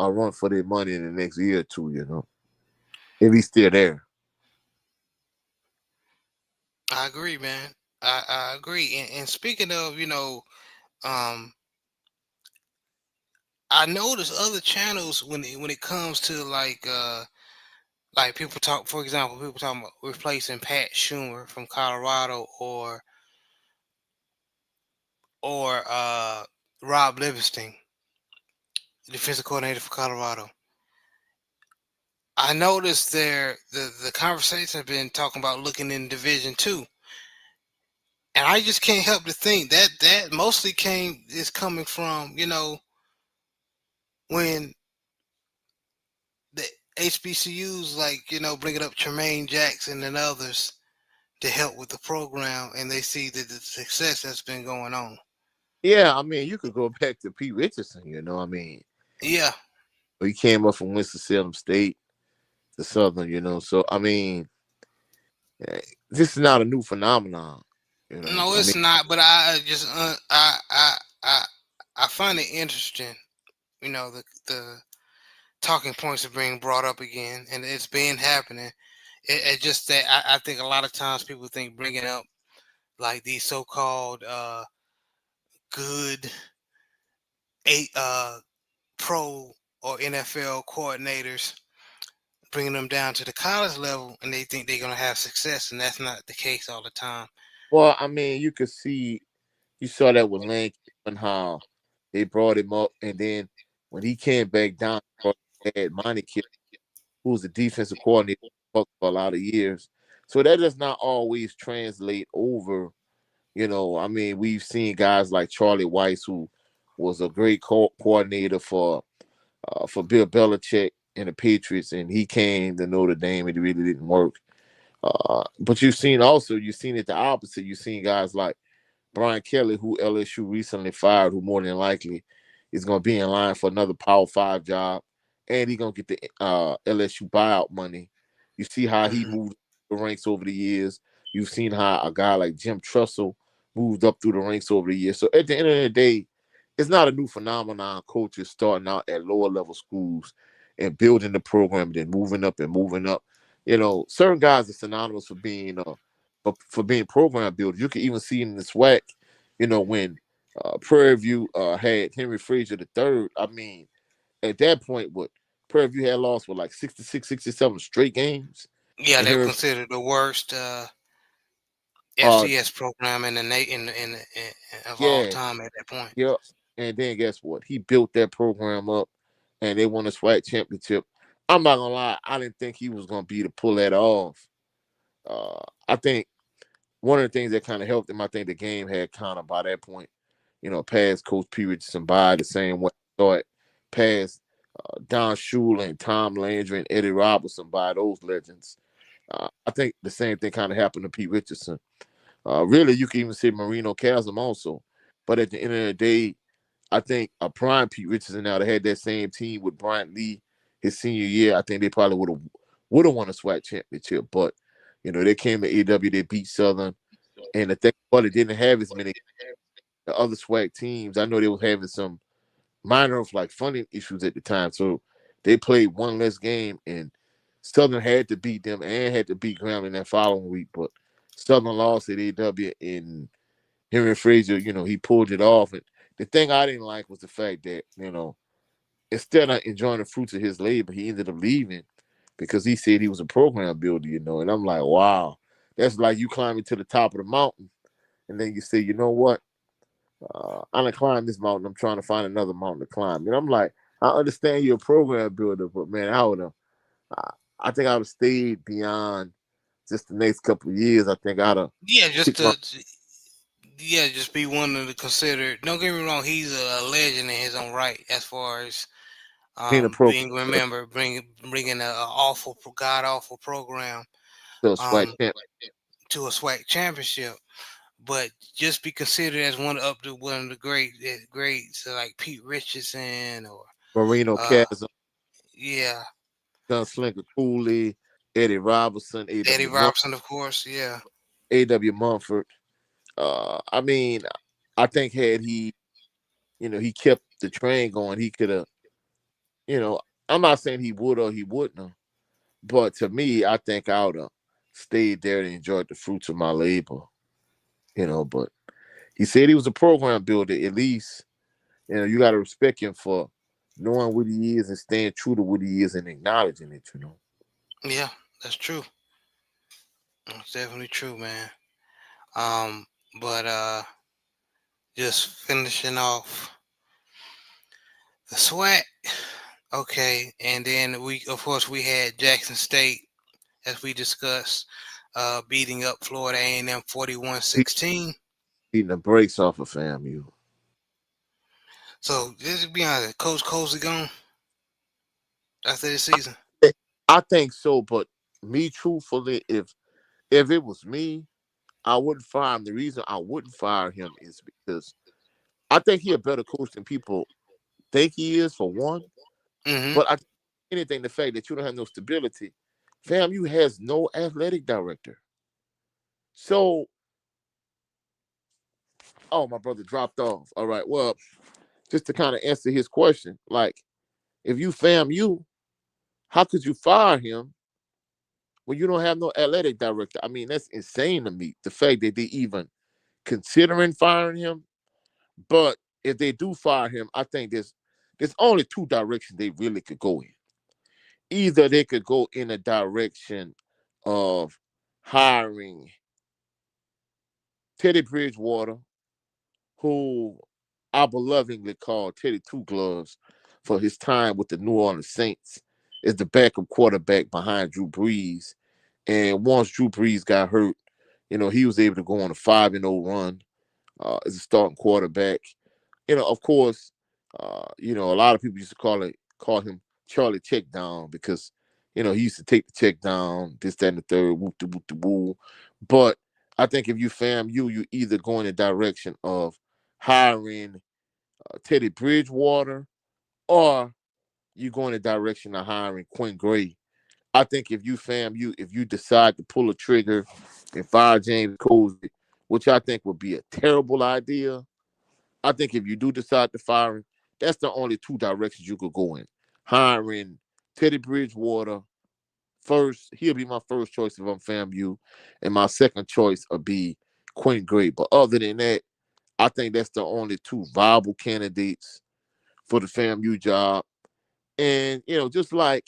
a run for their money in the next year or two. If he's still there. I agree, man. I agree. And speaking of, um, I notice other channels when it comes to like people talk, for example, people talking about replacing Pat Schumer from Colorado or or Rob Livingston, defensive coordinator for Colorado. I noticed the conversation have been talking about looking in Division 2, and I just can't help to think that that mostly is coming from when the HBCUs like bringing up Tremaine Jackson and others to help with the program, and they see the success that's been going on. Yeah, I mean, you could go back to Pete Richardson. I mean, Yeah, he came up from Winston-Salem State to Southern. So I mean, eh, this is not a new phenomenon. no, I it's mean, not. But I just I find it interesting. The talking points are being brought up again, and it's been happening. It's just that I think a lot of times people think bringing up like these so-called good eight pro or NFL coordinators, bringing them down to the college level, and they think they're gonna have success, and that's not the case all the time. well, I mean, you saw that with Lane and how they brought him up, and then when he came back down, they had Monty, who was the defensive coordinator for a lot of years. So that does not always translate over. I mean, we've seen guys like Charlie Weiss, who was a great coordinator for Bill Belichick and the Patriots, and he came to Notre Dame, and it really didn't work. But you've seen it the opposite. You've seen guys like Brian Kelly, who LSU recently fired, who more than likely is going to be in line for another Power Five job, and he's going to get the LSU buyout money. You see how he Hmm. moved the ranks over the years. You've seen how a guy like Jim Trussell moved up through the ranks over the years. So at the end of the day, it's not a new phenomenon. Coaches starting out at lower level schools and building the program, then moving up and moving up. Certain guys are synonymous for being for being program builders. You can even see in the SWAC, when Prairie View had Henry Frazier the third. I mean, at that point, what Prairie View had lost with like 66, 67 straight games. Yeah, And they're Henry, considered the worst uh, FCS program in the of all yeah, time at that point. yeah. And then guess what? He built that program up, and they won a SWAC championship. I'm not gonna lie, I didn't think he was gonna be to pull that off. I think one of the things that kind of helped him, I think the game had kind of by that point, passed Coach P. Richardson by the same way I saw it passed Don Shula and Tom Landry and Eddie Robertson by those legends. I think the same thing kind of happened to Pete Richardson. Really, you can even say Marino Chasm also. But at the end of the day, I think a prime Pete Richardson now that had that same team with Bryant Lee his senior year, I think they probably would have won a SWAC championship. But they came to AW, they beat Southern, and the thing about it didn't have as many the other SWAC teams. I know they were having some minor like funding issues at the time, so they played one less game, and Southern had to beat them and had to beat Grambling that following week. But Southern lost at AW, and Henry Frazier, he pulled it off. And the thing I didn't like was the fact that instead of enjoying the fruits of his labor, he ended up leaving because he said he was a program builder. And I'm like, wow, that's like you climbing to the top of the mountain, and then you say, you know what? I done climbed this mountain. I'm trying to find another mountain to climb. And I'm like, I understand you're a program builder, but man, I, I think I would have stayed beyond just the next couple of years. I think I'd have Yeah, just kicked my to just be one of the considered. Don't get me wrong, he's a legend in his own right as far as being a program being remembered, bringing a awful god awful program to a SWAC um champ. to a SWAC championship. But just be considered as one of the greats like Pete Richardson or Marino uh Chasm, yeah, Gunslinger Cooley, Eddie Robinson, Eddie Robson, of course. Yeah, A.W. Mumford. I mean, I think had he kept the train going, he could have, you know, I'm not saying he would or he wouldn't have, but to me, I think I would have stayed there and enjoyed the fruits of my labor. But he said he was a program builder. At least, you got to respect him for knowing what he is and staying true to what he is and acknowledging it. yeah, that's true. That's definitely true, man. Um, but just finishing off the SWAC. Okay, and then of course, we had Jackson State, as we discussed, beating up Florida A&M 41-16. Beating the brakes off of FAMU. So just to be honest, Coach Cozy gone after this season. I think so, but me truthfully, if it was me, I wouldn't fire him. The reason I wouldn't fire him is because I think he a better coach than people think he is, for one. Mm-hmm. But I think anything, the fact that you don't have no stability, FAMU has no athletic director. So, oh, my brother dropped off. All right, well, just to kind of answer his question, like if you FAMU, how could you fire him when you don't have no athletic director? I mean, that's insane to me. The fact that they even considering firing him. But if they do fire him, I think there's only two directions they really could go in. Either they could go in a direction of hiring Teddy Bridgewater, who I belovingly call Teddy Two Gloves for his time with the New Orleans Saints, is the backup quarterback behind Drew Brees. And once Drew Brees got hurt, he was able to go on a 5-0 run as a starting quarterback. Of course, a lot of people used to call him Charlie Check Down because, he used to take the check down, this, that, and the third, whoop the woo. But I think if you you either go in the direction of hiring Teddy Bridgewater, or you go in the direction of hiring Quinn Gray. I think if if you decide to pull a trigger and fire James Cozy, which I think would be a terrible idea, I think if you do decide to fire him, that's the only two directions you could go in. Hiring Teddy Bridgewater first, he'll be my first choice if I'm FAMU, and my second choice would be Quinn Gray. But other than that, I think that's the only two viable candidates for the FAMU job. And just like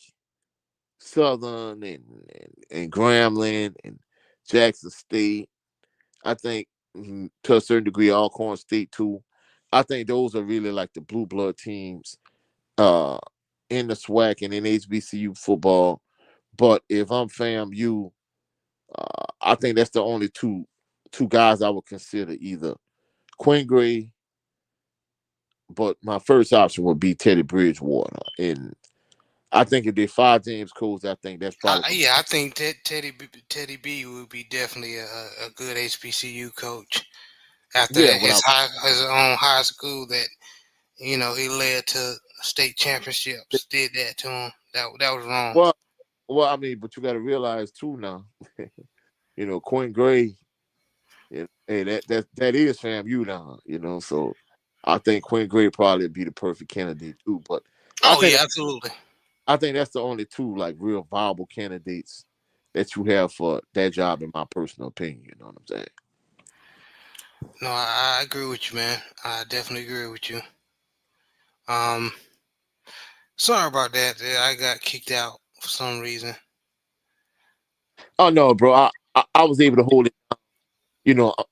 Southern and Grambling and Jackson State, I think to a certain degree Alcorn State too. I think those are really like the blue blood teams uh in the SWAC and in HBCU football. But if I'm FAMU, I think that's the only two guys I would consider, either Quinn Gray, but my first option would be Teddy Bridgewater. And I think if they fire James Coles, I think that's probably gonna Yeah, I think that Teddy B would be definitely a good HBCU coach after yeah, his own high school that he led to state championships. Did that to him. That was wrong. well I mean, but you gotta realize too now, Quinn Gray, hey, that is FAMU now, so I think Quinn Gray probably be the perfect candidate too. But I Oh think yeah, absolutely. I think that's the only two like real viable candidates that you have for that job, in my personal opinion. You know what I'm saying? No, I agree with you, man. I definitely agree with you. Um, Sorry about that. I got kicked out for some reason. Oh no, bro. I was able to hold it.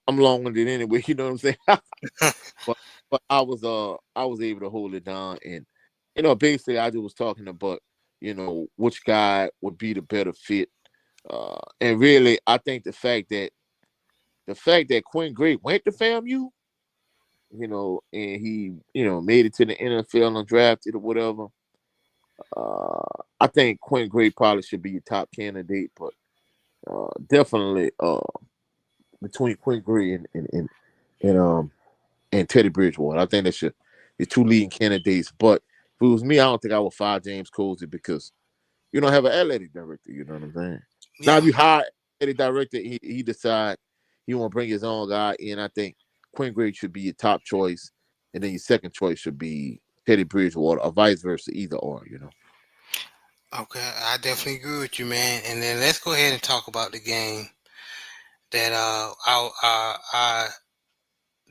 I'm long winded anyway. You know what I'm saying? but I was able to hold it down, and basically I just was talking about which guy would be the better fit, and really I think the fact that Quinn Gray went to FAMU, and he made it to the NFL and drafted or whatever. I think Quinn Gray probably should be your top candidate, but definitely between Quinn Gray and and Teddy Bridgewater, I think that's your two leading candidates. But if it was me, I don't think I would fire James Cozy because you don't have an athletic director. You know what I'm saying? Now, Yeah. if you hire an athletic director, he decide he want to bring his own guy in. I think Quinn Gray should be your top choice, and then your second choice should be Teddy Bridgewater, or vice versa, either or. Okay, I definitely agree with you, man. And then let's go ahead and talk about the game that I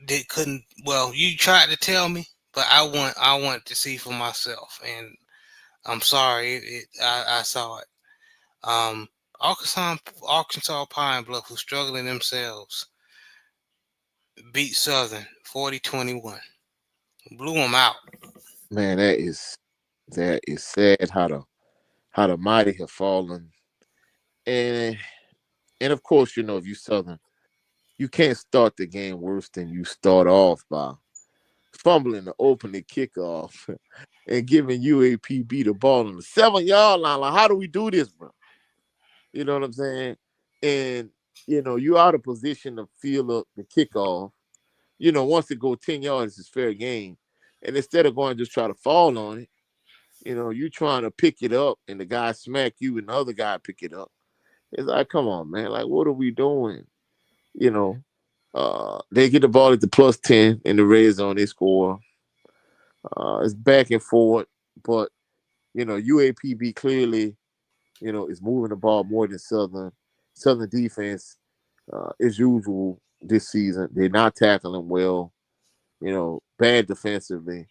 did couldn't. Well, you tried to tell me, but I want to see for myself, and I'm sorry, I saw it. Um, Arkansas Pine Bluff, who's struggling themselves, beat Southern 40-21. Blew them out. Man, that is sad how the mighty have fallen. And of course, if you Southern, you can't start the game worse than you start off by fumbling the opening kickoff and giving UAPB the ball on the 7-yard line. Like, how do we do this, bro? You know what I'm saying? And you out of position to field up the kickoff. Once it go 10 yards, it's fair game. And instead of going just try to fall on it, you trying to pick it up and the guy smack you and the other guy pick it up. It's like, come on, man. Like, what are we doing? You know, they get the ball at the +10 in the red zone. They score. It's back and forth, but UAPB clearly, is moving the ball more than Southern. Southern defense, as usual this season, they're not tackling well. Bad defensively,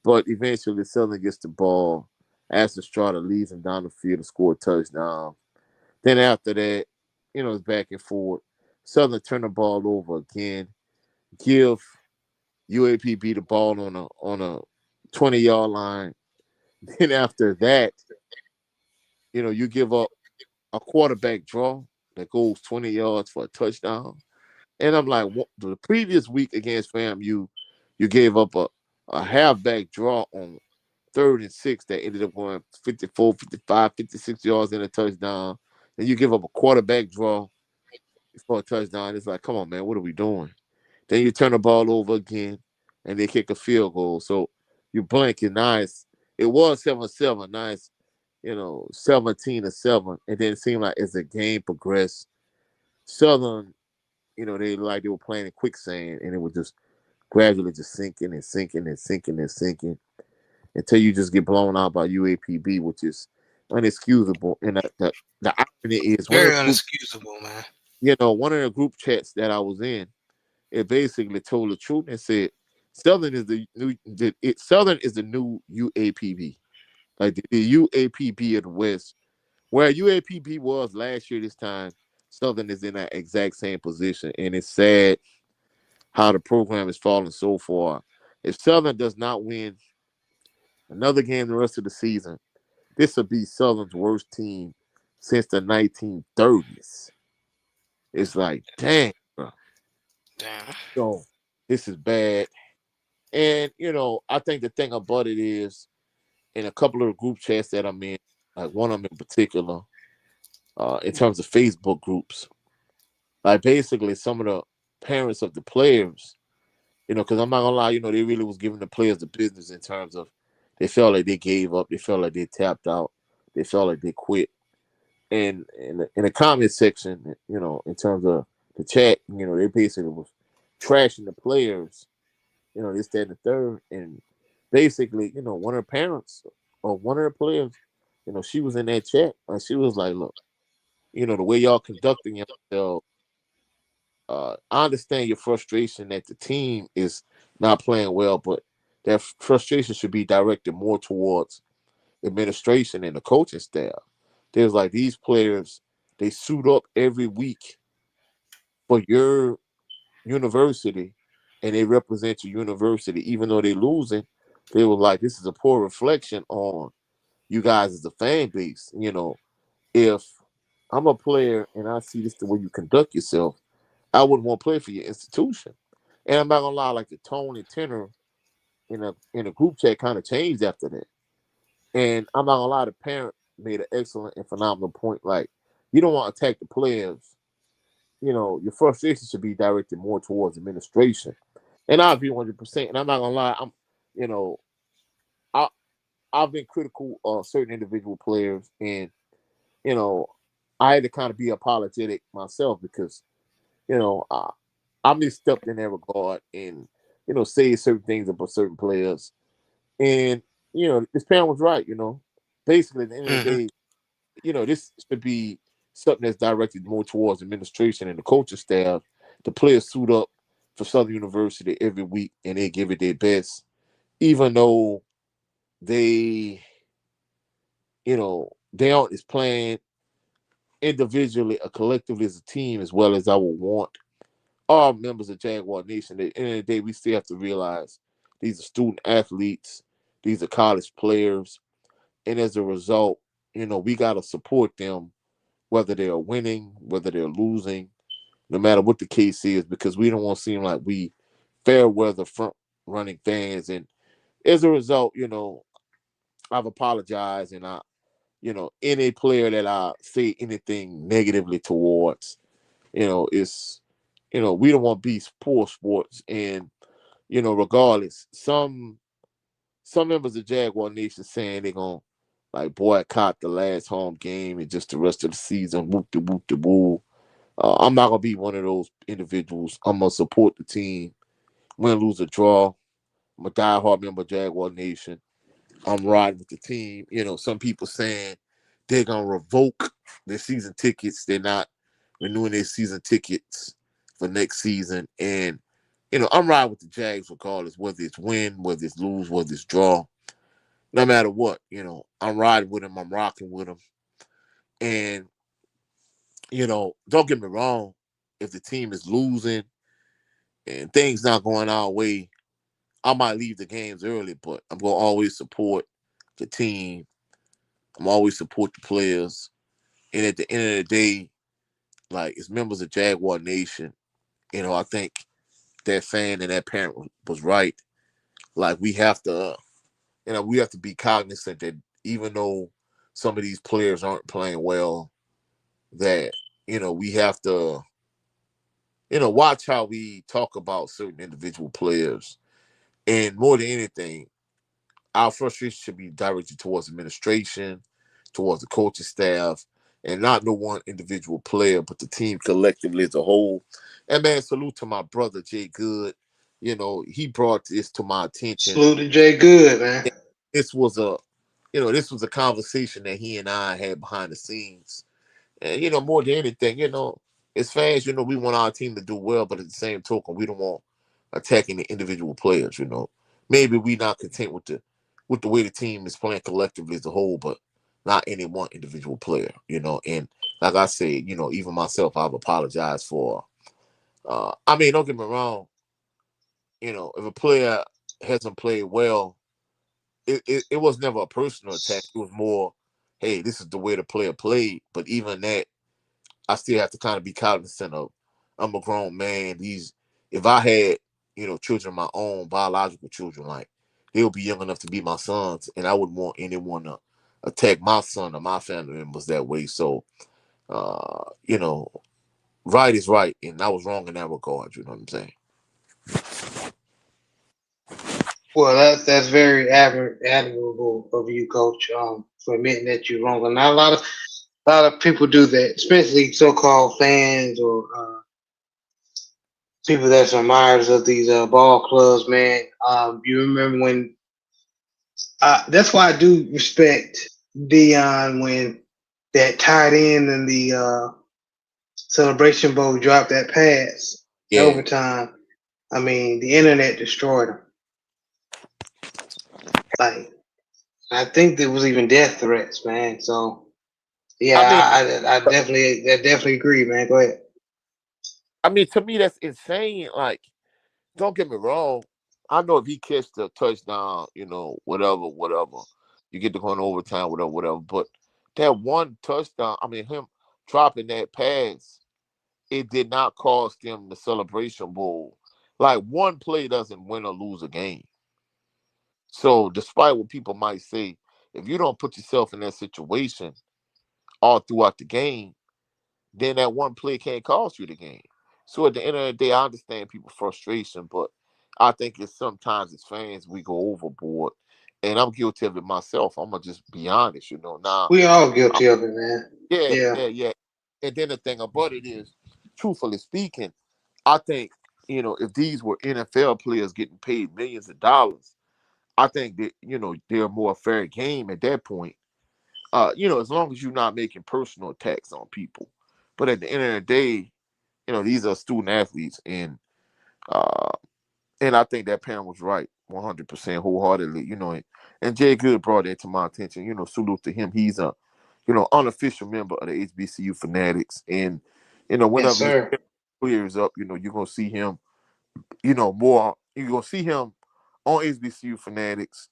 but eventually Southern gets the ball. Aston Strata leads them down the field to score a touchdown. Then after that, it's back and forth. Southern turn the ball over again, give UAPB the ball on a 20-yard line. Then after that, you give up a quarterback draw that goes 20 yards for a touchdown. And I'm like, the previous week against FAMU, you gave up a halfback draw on 3rd and 6 that ended up going 54, 55, 56 yards in a touchdown. And you give up a quarterback draw for a touchdown. It's like, come on, man, what are we doing? Then you turn the ball over again, and they kick a field goal. So you blink, and nice. It was 7-7, nice, 17-7. And then it seemed like as the game progressed, Southern, they were playing in quicksand, and it was just gradually just sinking and sinking and sinking and sinking until you just get blown out by UAPB, which is unexcusable. And the irony is Very unexcusable, man. one of the group chats that I was in, it basically told the truth and said Southern is the new UAPB, like the UAPB of the West, where UAPB was last year. This time, Southern is in that exact same position, and it's sad how the program is falling so far. If Southern does not win another game the rest of the season, this will be Southern's worst team since the 1930s. It's like, dang, bro. Damn. So this is bad. And, I think the thing about it is, in a couple of the group chats that I'm in, like one of them in particular, in terms of Facebook groups, like basically some of the parents of the players, because I'm not gonna lie, they really was giving the players the business in terms of they felt like they gave up, they felt like they tapped out, they felt like they quit. And in the comment section, in terms of the chat, they basically was trashing the players, this, that, and the third. And basically, one of the parents or one of the players, she was in that chat and she was like, look, the way y'all conducting yourself, I understand your frustration that the team is not playing well, but that frustration should be directed more towards administration and the coaching staff. There's like these players, they suit up every week for your university and they represent your university, even though they're losing. They were like, this is a poor reflection on you guys as a fan base. If I'm a player and I see this the way you conduct yourself, I wouldn't want to play for your institution. And I'm not gonna lie, like the tone and tenor in a group chat kind of changed after that. And I'm not gonna lie, the parent made an excellent and phenomenal point. Like, you don't want to attack the players. Your frustration should be directed more towards administration. And I agree 100%. And I'm not gonna lie, you know, I I've been critical of certain individual players, and you know, I had to kind of be apologetic myself because I misstepped in that regard and say certain things about certain players. And this parent was right. Basically at the end of the Mm-hmm. day, this should be something that's directed more towards administration and the coaching staff. The players suit up for Southern University every week and they give it their best, even though they, they aren't as playing individually or collectively as a team as well as I would want all members of Jaguar Nation. At the end of the day, we still have to realize these are student athletes, these are college players, and as a result, we gotta support them, whether they're winning, whether they're losing, no matter what the case is, because we don't want to seem like we fair weather front running fans. And as a result, I've apologized, and any player that I say anything negatively towards, it's we don't want to be poor sports. And regardless, some members of Jaguar Nation saying they're gonna like boycott the last home game and just the rest of the season, whoop de whoop de woo. I'm not gonna be one of those individuals. I'm gonna support the team, win, lose, or draw. I'm a diehard member of Jaguar Nation. I'm riding with the team. Some people saying they're gonna revoke their season tickets. They're not renewing their season tickets for next season. And I'm riding with the Jags regardless, whether it's win, whether it's lose, whether it's draw. No matter what, I'm riding with them. I'm rocking with them. And don't get me wrong. If the team is losing and things not going our way, I might leave the games early, but I'm gonna always support the team. I'm always support the players. And at the end of the day, like as members of Jaguar Nation, I think that fan and that parent was right. Like we have to be cognizant that even though some of these players aren't playing well, that we have to watch how we talk about certain individual players. And more than anything, our frustration should be directed towards administration, towards the coaching staff, and not no one individual player, but the team collectively as a whole. And man, salute to my brother Jay Good. He brought this to my attention. Salute to Jay Good, man. This was a this was a conversation that he and I had behind the scenes. And more than anything, as fans, we want our team to do well, but at the same token, we don't want attacking the individual players. Maybe we not content with the way the team is playing collectively as a whole, but not any one individual player. And like I said, even myself, I've apologized for. I mean, don't get me wrong. If a player hasn't played well, it was never a personal attack. It was more, hey, this is the way the player played. But even that, I still have to kind of be cognizant of. I'm a grown man. If I had, children of my own, biological children, like they'll be young enough to be my sons, and I wouldn't want anyone to attack my son or my family members that way. So, uh, you know, right is right, and I was wrong in that regard. You know what I'm saying? Well, that's very admirable of you, Coach, for admitting that you're wrong. And not a lot of people do that, especially so-called fans or people that's admirers of these ball clubs, man. You remember when? That's why I do respect Dion when that tight end in the Celebration Bowl dropped that pass Yeah. overtime. I mean, the internet destroyed him. Like, I think there was even death threats, man. So, yeah, I mean, I definitely agree, man. Go ahead. to me, that's insane. Like, don't get me wrong. I know if he catched a touchdown, whatever, you get to go in overtime, whatever. But that one touchdown, him dropping that pass, it did not cost them the Celebration Bowl. Like one play doesn't win or lose a game. So, despite what people might say, if you don't put yourself in that situation all throughout the game, then that one play can't cost you the game. So at the end of the day, I understand people's frustration, but I think it's sometimes as fans we go overboard, and I'm guilty of it myself. I'm gonna just be honest, Now, We all I'm, guilty of it, man. yeah, Yeah. yeah, yeah. And then the thing about it is, truthfully speaking, I think if these were NFL players getting paid millions of dollars, I think that they're more fair game at that point. As long as you're not making personal attacks on people. But at the end of the day, these are student athletes, uh, and I think that parent was right, 100% wholeheartedly. And Jay Good brought that to my attention. Salute to him. He's a, unofficial member of the HBCU Fanatics, and Yes, whenever sir. clears up, you're gonna see him, more. You're gonna see him on HBCU Fanatics,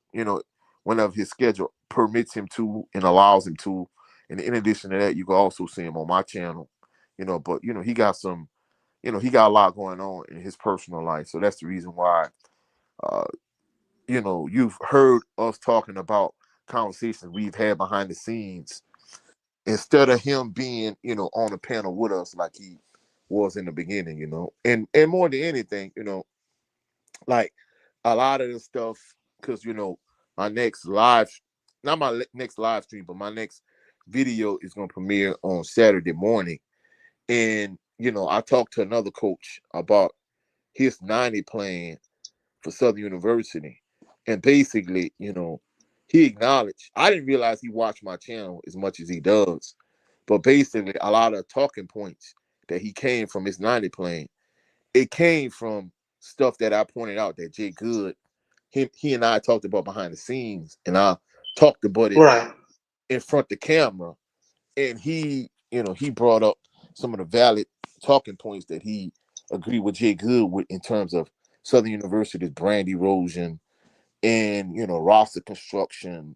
whenever his schedule permits him to and allows him to. And in addition to that, you can also see him on my channel, But he got some, he got a lot going on in his personal life, so that's the reason why. Uh, you've heard us talking about conversations we've had behind the scenes instead of him being, on the panel with us like he was in the beginning, and more than anything, like a lot of the stuff, because my next live, not my next live stream, but my next video is going to premiere on Saturday morning, and I talked to another coach about his 90 plan for Southern University, and basically, he acknowledged, I didn't realize he watched my channel as much as he does, but basically a lot of talking points that he came from his 90 plan, it came from stuff that I pointed out that Jay Good, he and I talked about behind the scenes, and I talked about it Right. in front of the camera, and he brought up some of the valid talking points that he agreed with Jay Good with in terms of Southern University's brand erosion and roster construction,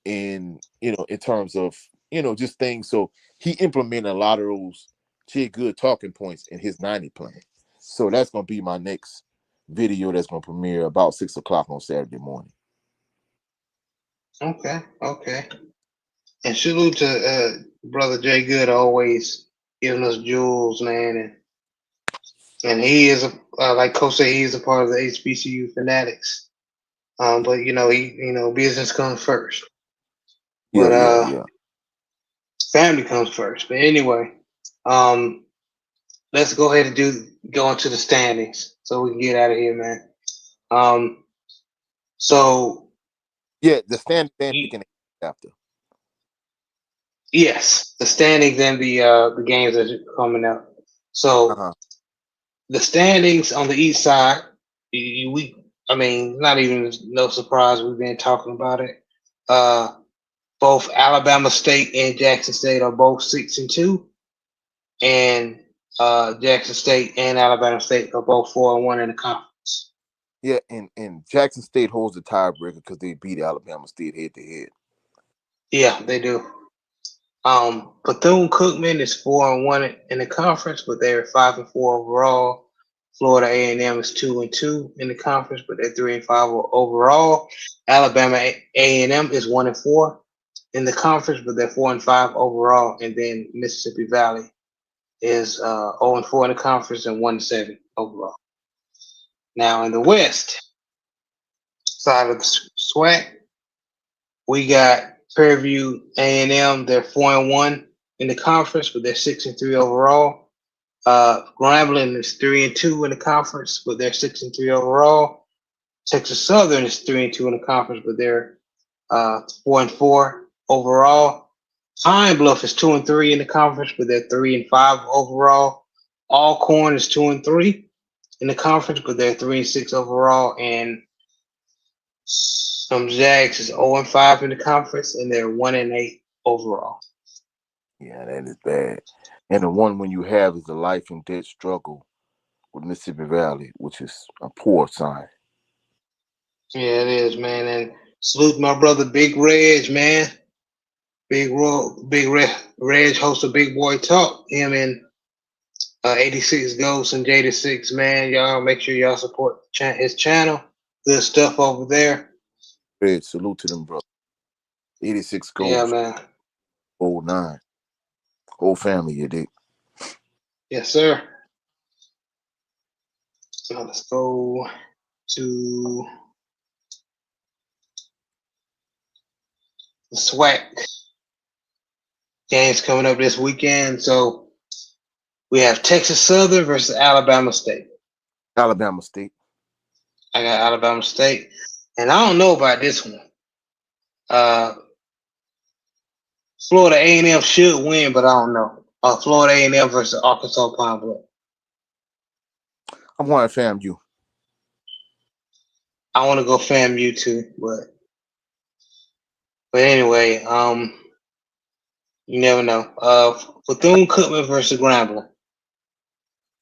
and in terms of just things. So he implemented a lot of those Jay Good talking points in his 90 plan. So that's gonna be my next video that's gonna premiere about 6 o'clock on Saturday morning. Okay. Okay. And salute to brother Jay Good, always giving us jewels, man, and he is like Coach said, he is a part of the HBCU Fanatics. But business comes first. Yeah, But yeah, yeah. family comes first. But anyway, um, let's go ahead and go into the standings so we can get out of here, man. Um, so Yeah, the stand you, picking after. yes, the standings and the games that are coming up. So Uh-huh. the standings on the east side, I mean, not even no surprise. We've been talking about it. Both Alabama State and Jackson State are both 6-2, and Jackson State and Alabama State are both 4-1 in the conference. Yeah, and Jackson State holds the tiebreaker because they beat Alabama State head to head. Yeah, they do. Bethune Cookman is 4-1 in the conference, but they're 5-4 overall. Florida A&M is 2-2 in the conference, but they're 3-5 overall. Alabama A&M is 1-4 in the conference, but they're 4-5 overall. And then Mississippi Valley is 0-4 in the conference and 1-7 overall. Now in the West side of the SWAC, we got Prairie View A&M. They're 4-1 in the conference, but they're 6-3 overall. Grambling is 3-2 in the conference, but they're 6-3 overall. Texas Southern is 3-2 in the conference, but they're 4-4 overall. Pine Bluff is 2-3 in the conference, but they're 3-5 overall. Alcorn is 2-3 in the conference, but they're 3-6 overall. And some Jags is 0-5 in the conference, and they're 1-8 overall. Yeah, that is bad. And the one when you have is the life and death struggle with Mississippi Valley, which is a poor sign. Yeah, it is, man. And salute my brother Big Reg, man. Reg hosts a Big Boy Talk. Him and 86 Ghosts and Jada 6, man. Y'all make sure y'all support his channel. Good stuff over there. Red, salute to them, bro. 86 Yeah, goals, man. old 9. Whole family, you dig? Yes, sir. Now let's go to the SWAC games coming up this weekend. So we have Texas Southern versus Alabama State. Alabama State. I got Alabama State. And I don't know about this one. Uh, Florida A&M should win, but I don't know. Florida A&M versus Arkansas Pine Bluff. I'm going to FAMU. I want to go FAMU too, but anyway, you never know. Bethune Cookman versus Grambling.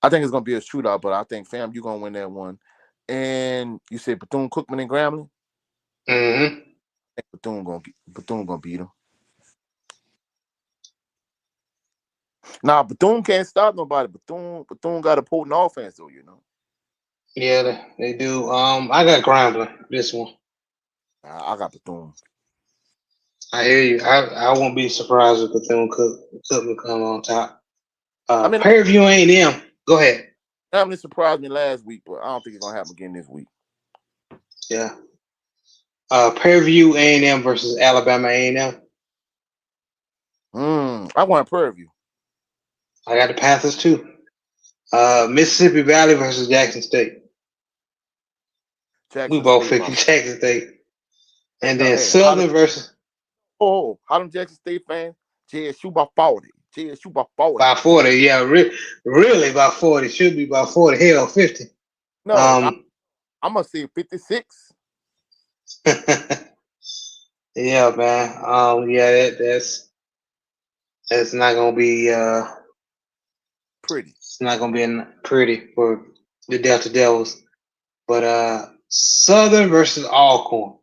I think it's gonna be a shootout, but I think, fam, you're gonna win that one. And you said Bethune-Cookman and Grambling? Mm-hmm. I think Bethune gonna beat them. Nah, Bethune can't stop nobody. Bethune got a potent offense, though, you know. Yeah, they do. I got Grambling this one. I got Bethune. I hear you. I won't be surprised if Cookman come on top. I mean, Prairie View A&M. Go ahead. Grambling surprised me last week, but I don't think it's gonna happen again this week. Yeah. Prairie View A&M versus Alabama A&M. I want Prairie View. I got the Panthers too. Mississippi Valley versus Jackson State. We Jackson both State picking by. Jackson State. And then Hey, how them, Southern versus how them Jackson State fans? JSU by 40. JSU by 40. by 40. Yeah, really by 40. Should be by 40. Hell, 50. No, I'm gonna say 56. Yeah, man. Yeah, that's not gonna be Pretty. it's not gonna be pretty for the Delta Devils. But Southern versus Alcorn.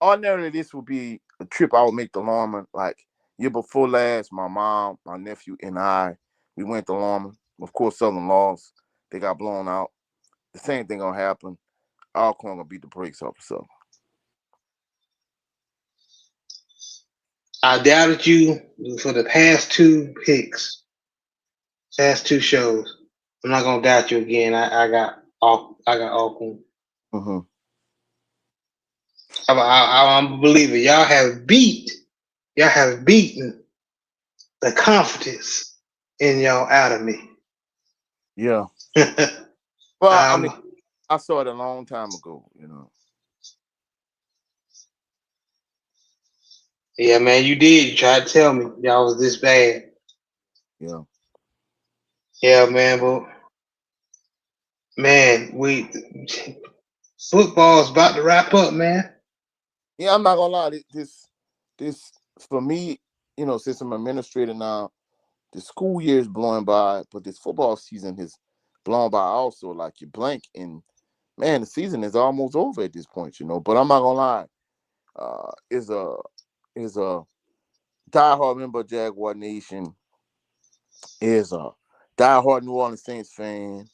Ordinarily, this would be a trip I would make to Lorman. Like year before last, my mom, my nephew, and we went to Lorman. Of course, Southern lost. They got blown out. The same thing gonna happen. Alcorn gonna beat the brakes off of Southern. I doubted you for the past two picks, past two shows. I'm not gonna doubt you again. I got Alcorn. Mm-hmm. I'm a believer. Y'all have beaten the confidence in y'all out of me. Yeah. Well, I mean, um, I saw it a long time ago. You know. yeah, man, you did. You tried to tell me y'all was this bad. Yeah. Yeah, man, but man, football's about to wrap up, man. Yeah, I'm not gonna lie. This for me, you know, since I'm an administrator now, the school year is blowing by, but this football season has blown by also. Like you blink and man, the season is almost over at this point, you know. But I'm not gonna lie, is a diehard member of Jaguar Nation, is a diehard New Orleans Saints fan,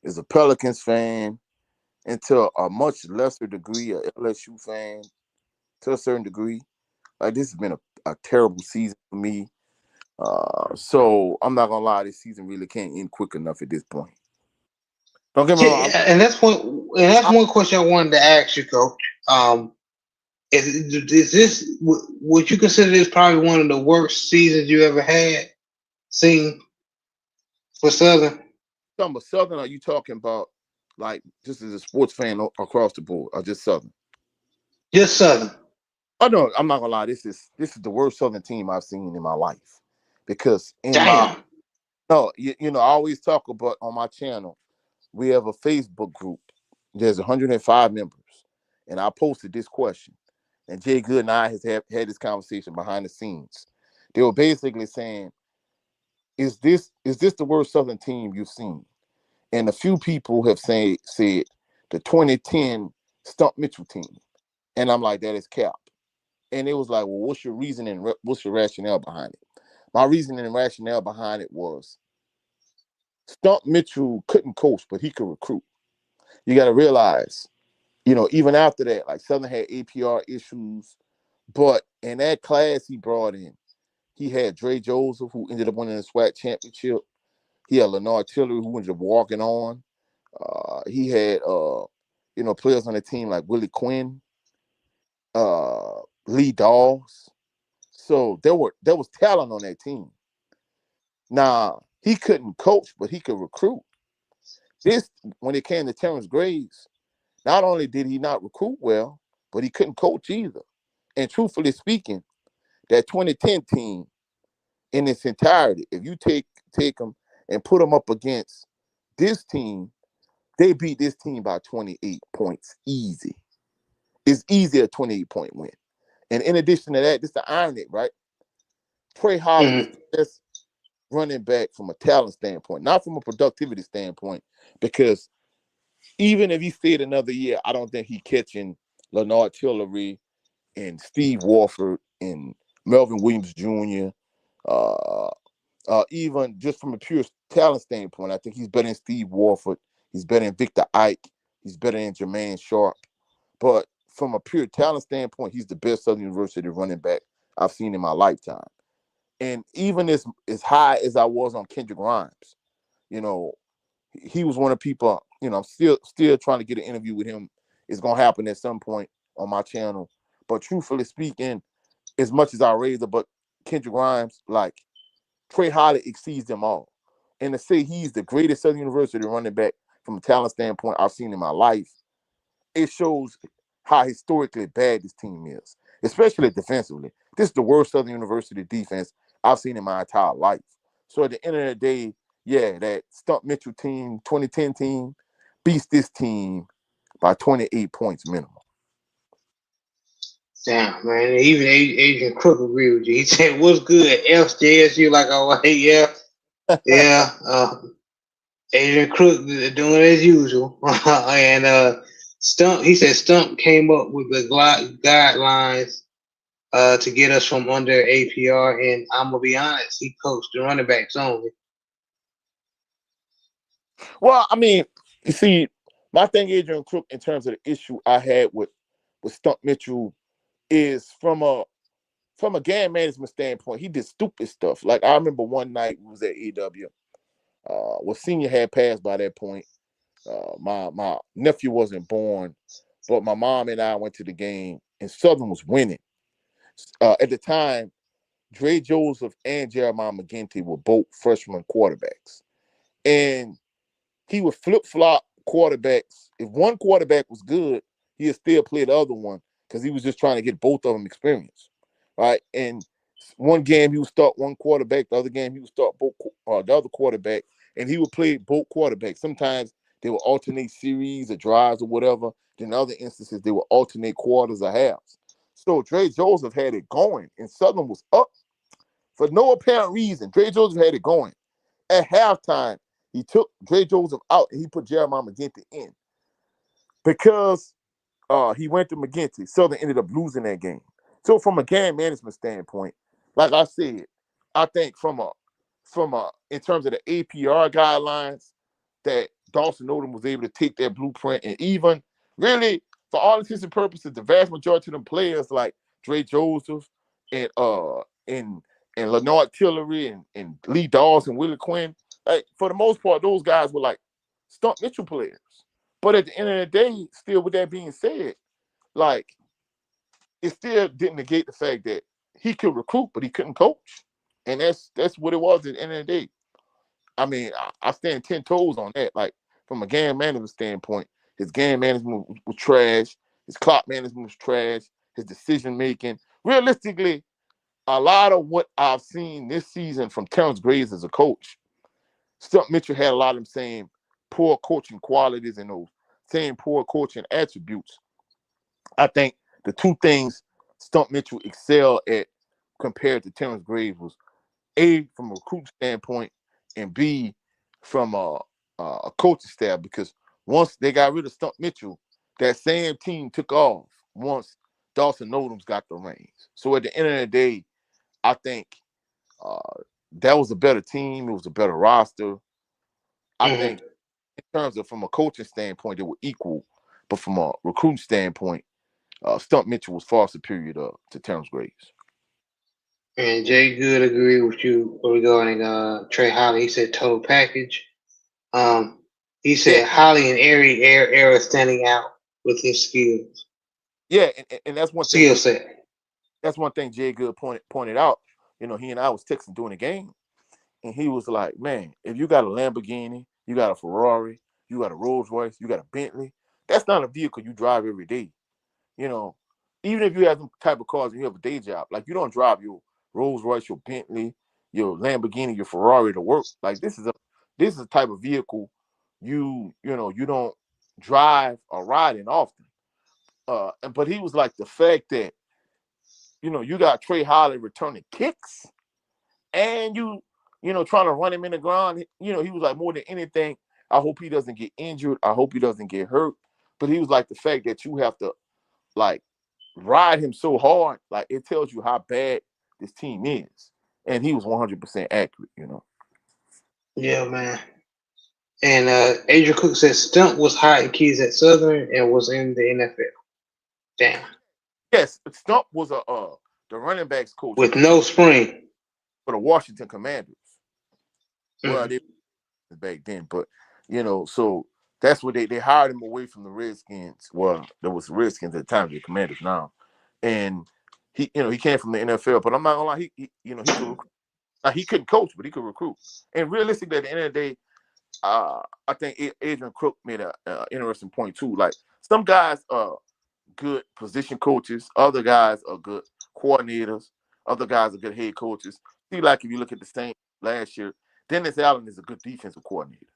is a Pelicans fan, and to a much lesser degree, a LSU fan to a certain degree. Like this has been a terrible season for me. So I'm not gonna lie, this season really can't end quick enough at this point. Don't get me wrong. Yeah, and that's one question I wanted to ask you, Coach. Um, is this would you consider this probably one of the worst seasons you ever seen for Southern? Talking about Southern, are you talking about like just as a sports fan across the board, or just Southern? Just Southern. Oh no, I'm not gonna lie. This is the worst Southern team I've seen in my life, because in my Damn. no, you know, I always talk about on my channel. We have a Facebook group. There's 105 members, and I posted this question, and Jay Good and I has had this conversation behind the scenes. They were basically saying, "Is this the worst Southern team you've seen?" And a few people have said the 2010 Stump Mitchell team, and I'm like, that is cap. And it was like, well, what's your reasoning? What's your rationale behind it? My reasoning and rationale behind it was Stump Mitchell couldn't coach, but he could recruit. You got to realize, you know, even after that, like Southern had APR issues, but in that class he brought in, he had Dre Joseph, who ended up winning the SWAC championship. He had Lenard Tillery, who ended up walking on. He had, players on the team like Willie Quinn, Lee Dawes. So there was talent on that team. Now he couldn't coach, but he could recruit. This when it came to Terrence Graves, not only did he not recruit well, but he couldn't coach either. And truthfully speaking, that 2010 team in its entirety, if you take them and put them up against this team, they beat this team by 28 points easy. It's easy a 28-point win. And in addition to that, this is the irony, right? Trey Holland is Mm-hmm. the best running back from a talent standpoint, not from a productivity standpoint, because even if he stayed another year, I don't think he catching Leonard Tillery and Steve Warford and Melvin Williams Jr. Uh, even just from a pure talent standpoint, I think he's better than Steve Warford. He's better than Victor Ike. He's better than Jermaine Sharp. But from a pure talent standpoint, he's the best Southern University running back I've seen in my lifetime. And even as high as I was on Kendrick Grimes, you know, he was one of the people. You know, I'm still trying to get an interview with him. It's gonna happen at some point on my channel. But truthfully speaking, as much as I raise it, but Kendrick Grimes, like Trey Holly exceeds them all. And to say he's the greatest Southern University running back from a talent standpoint I've seen in my life, it shows how historically bad this team is, especially defensively. This is the worst Southern University defense I've seen in my entire life. So at the end of the day, yeah, that Stump Mitchell team, 2010 team, beats this team by 28 points minimum. Damn, man. Even Adrian Crook agreed with you. He said, "What's good, FJSU?" Like, oh, yeah, yeah. Adrian Crook doing as usual, and Stump. He said Stump came up with the guidelines to get us from under APR, and I'm gonna be honest, he coached the running backs only. Well, I mean, you see, my thing, Adrian Crook, in terms of the issue I had with Stump Mitchell, is from a game management standpoint, he did stupid stuff. Like I remember one night we was at EW. Senior had passed by that point. My nephew wasn't born, but my mom and I went to the game, and Southern was winning. At the time, Dre Joseph and Jeremiah McGinty were both freshman quarterbacks, and he would flip flop quarterbacks. If one quarterback was good, he'd still play the other one because he was just trying to get both of them experience, right? And one game he would start one quarterback, the other game he would start the other quarterback, and he would play both quarterbacks. Sometimes they would alternate series or drives or whatever. Then in other instances they would alternate quarters or halves. So Dre Joseph had it going, and Southern was up for no apparent reason. Dre Joseph had it going. At halftime, he took Dre Joseph out and he put Jeremiah McGinty in because he went to McGinty. Southern ended up losing that game. So from a game management standpoint, like I said, I think from a in terms of the APR guidelines, that Dawson Odom was able to take that blueprint and even really, for all intents and purposes, the vast majority of them players like Dre Joseph and Leonard Tillery and Lee Dawes and Willie Quinn, like for the most part, those guys were like Stump Mitchell players. But at the end of the day, still with that being said, like it still didn't negate the fact that he could recruit, but he couldn't coach. And that's what it was at the end of the day. I mean, I stand 10 toes on that. Like from a game management standpoint, his game management was trash. His clock management was trash. His decision making. Realistically, a lot of what I've seen this season from Terrence Graves as a coach, Stump Mitchell had a lot of them same poor coaching qualities and those same poor coaching attributes. I think the two things Stump Mitchell excelled at compared to Terrence Graves was A, from a recruit standpoint, and B, from a coaching staff. Because once they got rid of Stump Mitchell, that same team took off once Dawson Odom's got the reins. So at the end of the day, I think that was a better team. It was a better roster. I think in terms of from a coaching standpoint, they were equal. But from a recruiting standpoint, Stump Mitchell was far superior to Terrence Graves. And Jay Good agreed with you regarding Trey Holly. He said total package. He Yeah, said Holly and Airy era standing out with his skills. yeah, and that's one thing. Skill set. That's one thing Jay Good pointed out. You know, he and I was texting during the game, and he was like, "Man, if you got a Lamborghini, you got a Ferrari, you got a Rolls Royce, you got a Bentley, that's not a vehicle you drive every day. You know, even if you have some type of cars and you have a day job, like you don't drive your Rolls Royce, your Bentley, your Lamborghini, your Ferrari to work. Like this is a type of vehicle you don't drive or ride in often. But he was like the fact that you got Trey Holly returning kicks, and trying to run him in the ground. He was like, more than anything, I hope he doesn't get injured. I hope he doesn't get hurt. But he was like, the fact that you have to like ride him so hard, like it tells you how bad this team is. And he was 100% accurate. Yeah, man. And Adrian Cook said Stump was hiding keys at Southern and was in the NFL. Damn. Yes, Stump was the running backs coach with no spring for the Washington Commanders. Well, Mm-hmm. they back then, but so that's what they hired him away from the Redskins. Well, there was the Redskins at the time, the Commanders now, and he came from the NFL. But I'm not gonna lie, he could recruit. Now, he couldn't coach, but he could recruit. And realistically, at the end of the day, I think Adrian Cook made a interesting point too. Like some guys are good position coaches, other guys are good coordinators, other guys are good head coaches. See, like if you look at the Saints last year, Dennis Allen is a good defensive coordinator.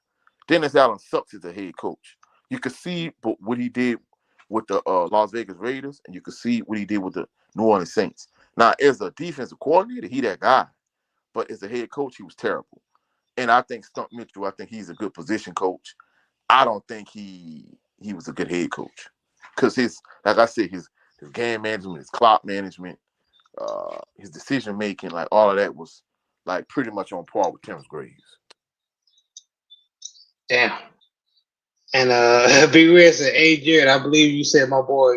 Dennis Allen sucks as a head coach. You could see what he did with the Las Vegas Raiders, and you could see what he did with the New Orleans Saints. Now, as a defensive coordinator, he that guy, but as a head coach, he was terrible. And I think Stump Mitchell, I think he's a good position coach. I don't think he was a good head coach because like I said, his game management, his clock management, his decision making, like all of that was like pretty much on par with Terrence Graves. Damn. And Big Red said, "Hey Jared, I believe you said my boy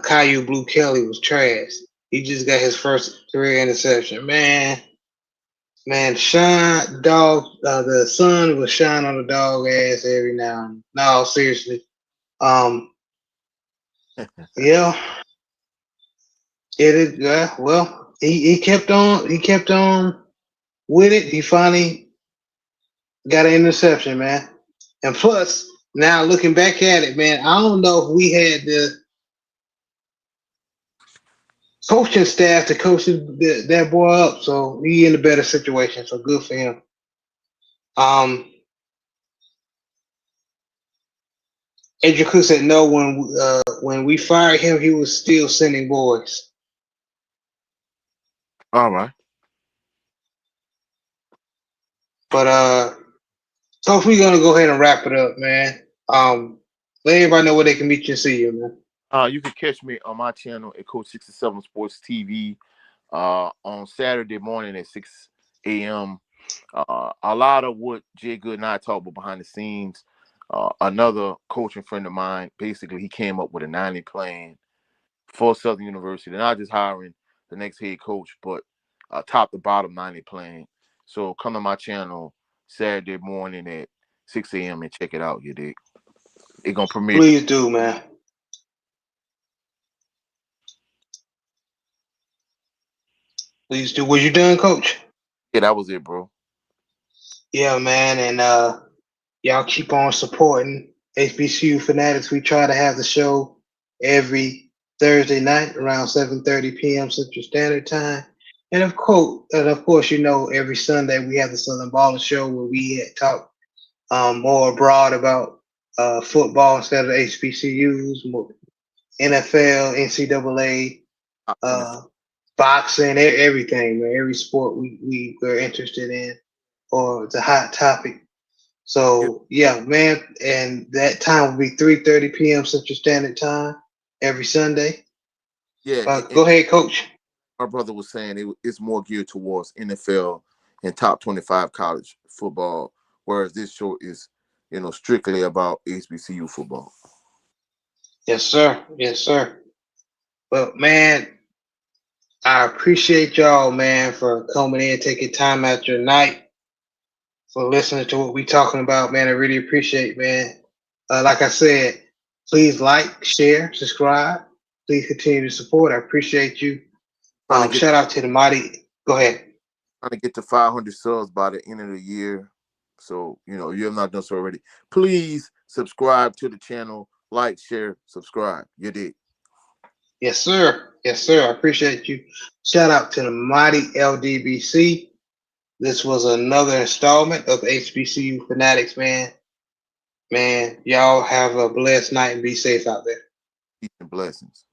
Caillou Blue Kelly was trash. He just got his first career interception. Man, shine dog. The sun will shine on the dog ass every now and then. No, seriously. Yeah, it is. Well, he kept on. He kept on with it. He finally got an interception, man. And plus, now looking back at it, man, I don't know if we had the coaching staff to coach that boy up, so he in a better situation. So good for him. Adrian Cook said no. When we fired him, he was still sending boys. All right. But so we're gonna go ahead and wrap it up, man. Let everybody know where they can meet you and see you, man. You can catch me on my channel at Coach 67 Sports TV on Saturday morning at 6 a.m. A lot of what Jay Good and I talk about behind the scenes. Another coaching friend of mine, basically, he came up with a 90 plan for Southern University. They're not just hiring the next head coach, but top to bottom 90 plan. So come to my channel Saturday morning at 6 a.m. and check it out. You dig? It's gonna premiere. Please do, man. Please do. Was you done, Coach? Yeah, that was it, bro. Yeah, man. And y'all keep on supporting HBCU Fanatics. We try to have the show every Thursday night around 7:30 p.m. Central Standard Time. And of course, every Sunday we have the Southern Baller Show where we talk more broad about football instead of HBCUs, more NFL, NCAA, boxing, everything, man. Every sport we're interested in or it's a hot topic. So yeah, man, and that time will be 3:30 p.m. Central Standard Time every Sunday. Yeah, Go ahead, Coach. my brother was saying it's more geared towards NFL and top 25 college football, whereas this show is, strictly about HBCU football. Yes, sir. Yes, sir. Well, man, I appreciate y'all, man, for coming in, taking time out your night for listening to what we talking about, man. I really appreciate, man. Like I said, please like, share, subscribe. Please continue to support. I appreciate you. Shout out to the mighty. Go ahead. Trying to get to 500 subs by the end of the year. So, you have not done so already. Please subscribe to the channel, like, share, subscribe. You did. Yes, sir. Yes, sir. I appreciate you. Shout out to the mighty LDBC. This was another installment of HBCU Fanatics, man. Man, y'all have a blessed night and be safe out there. Peace and blessings.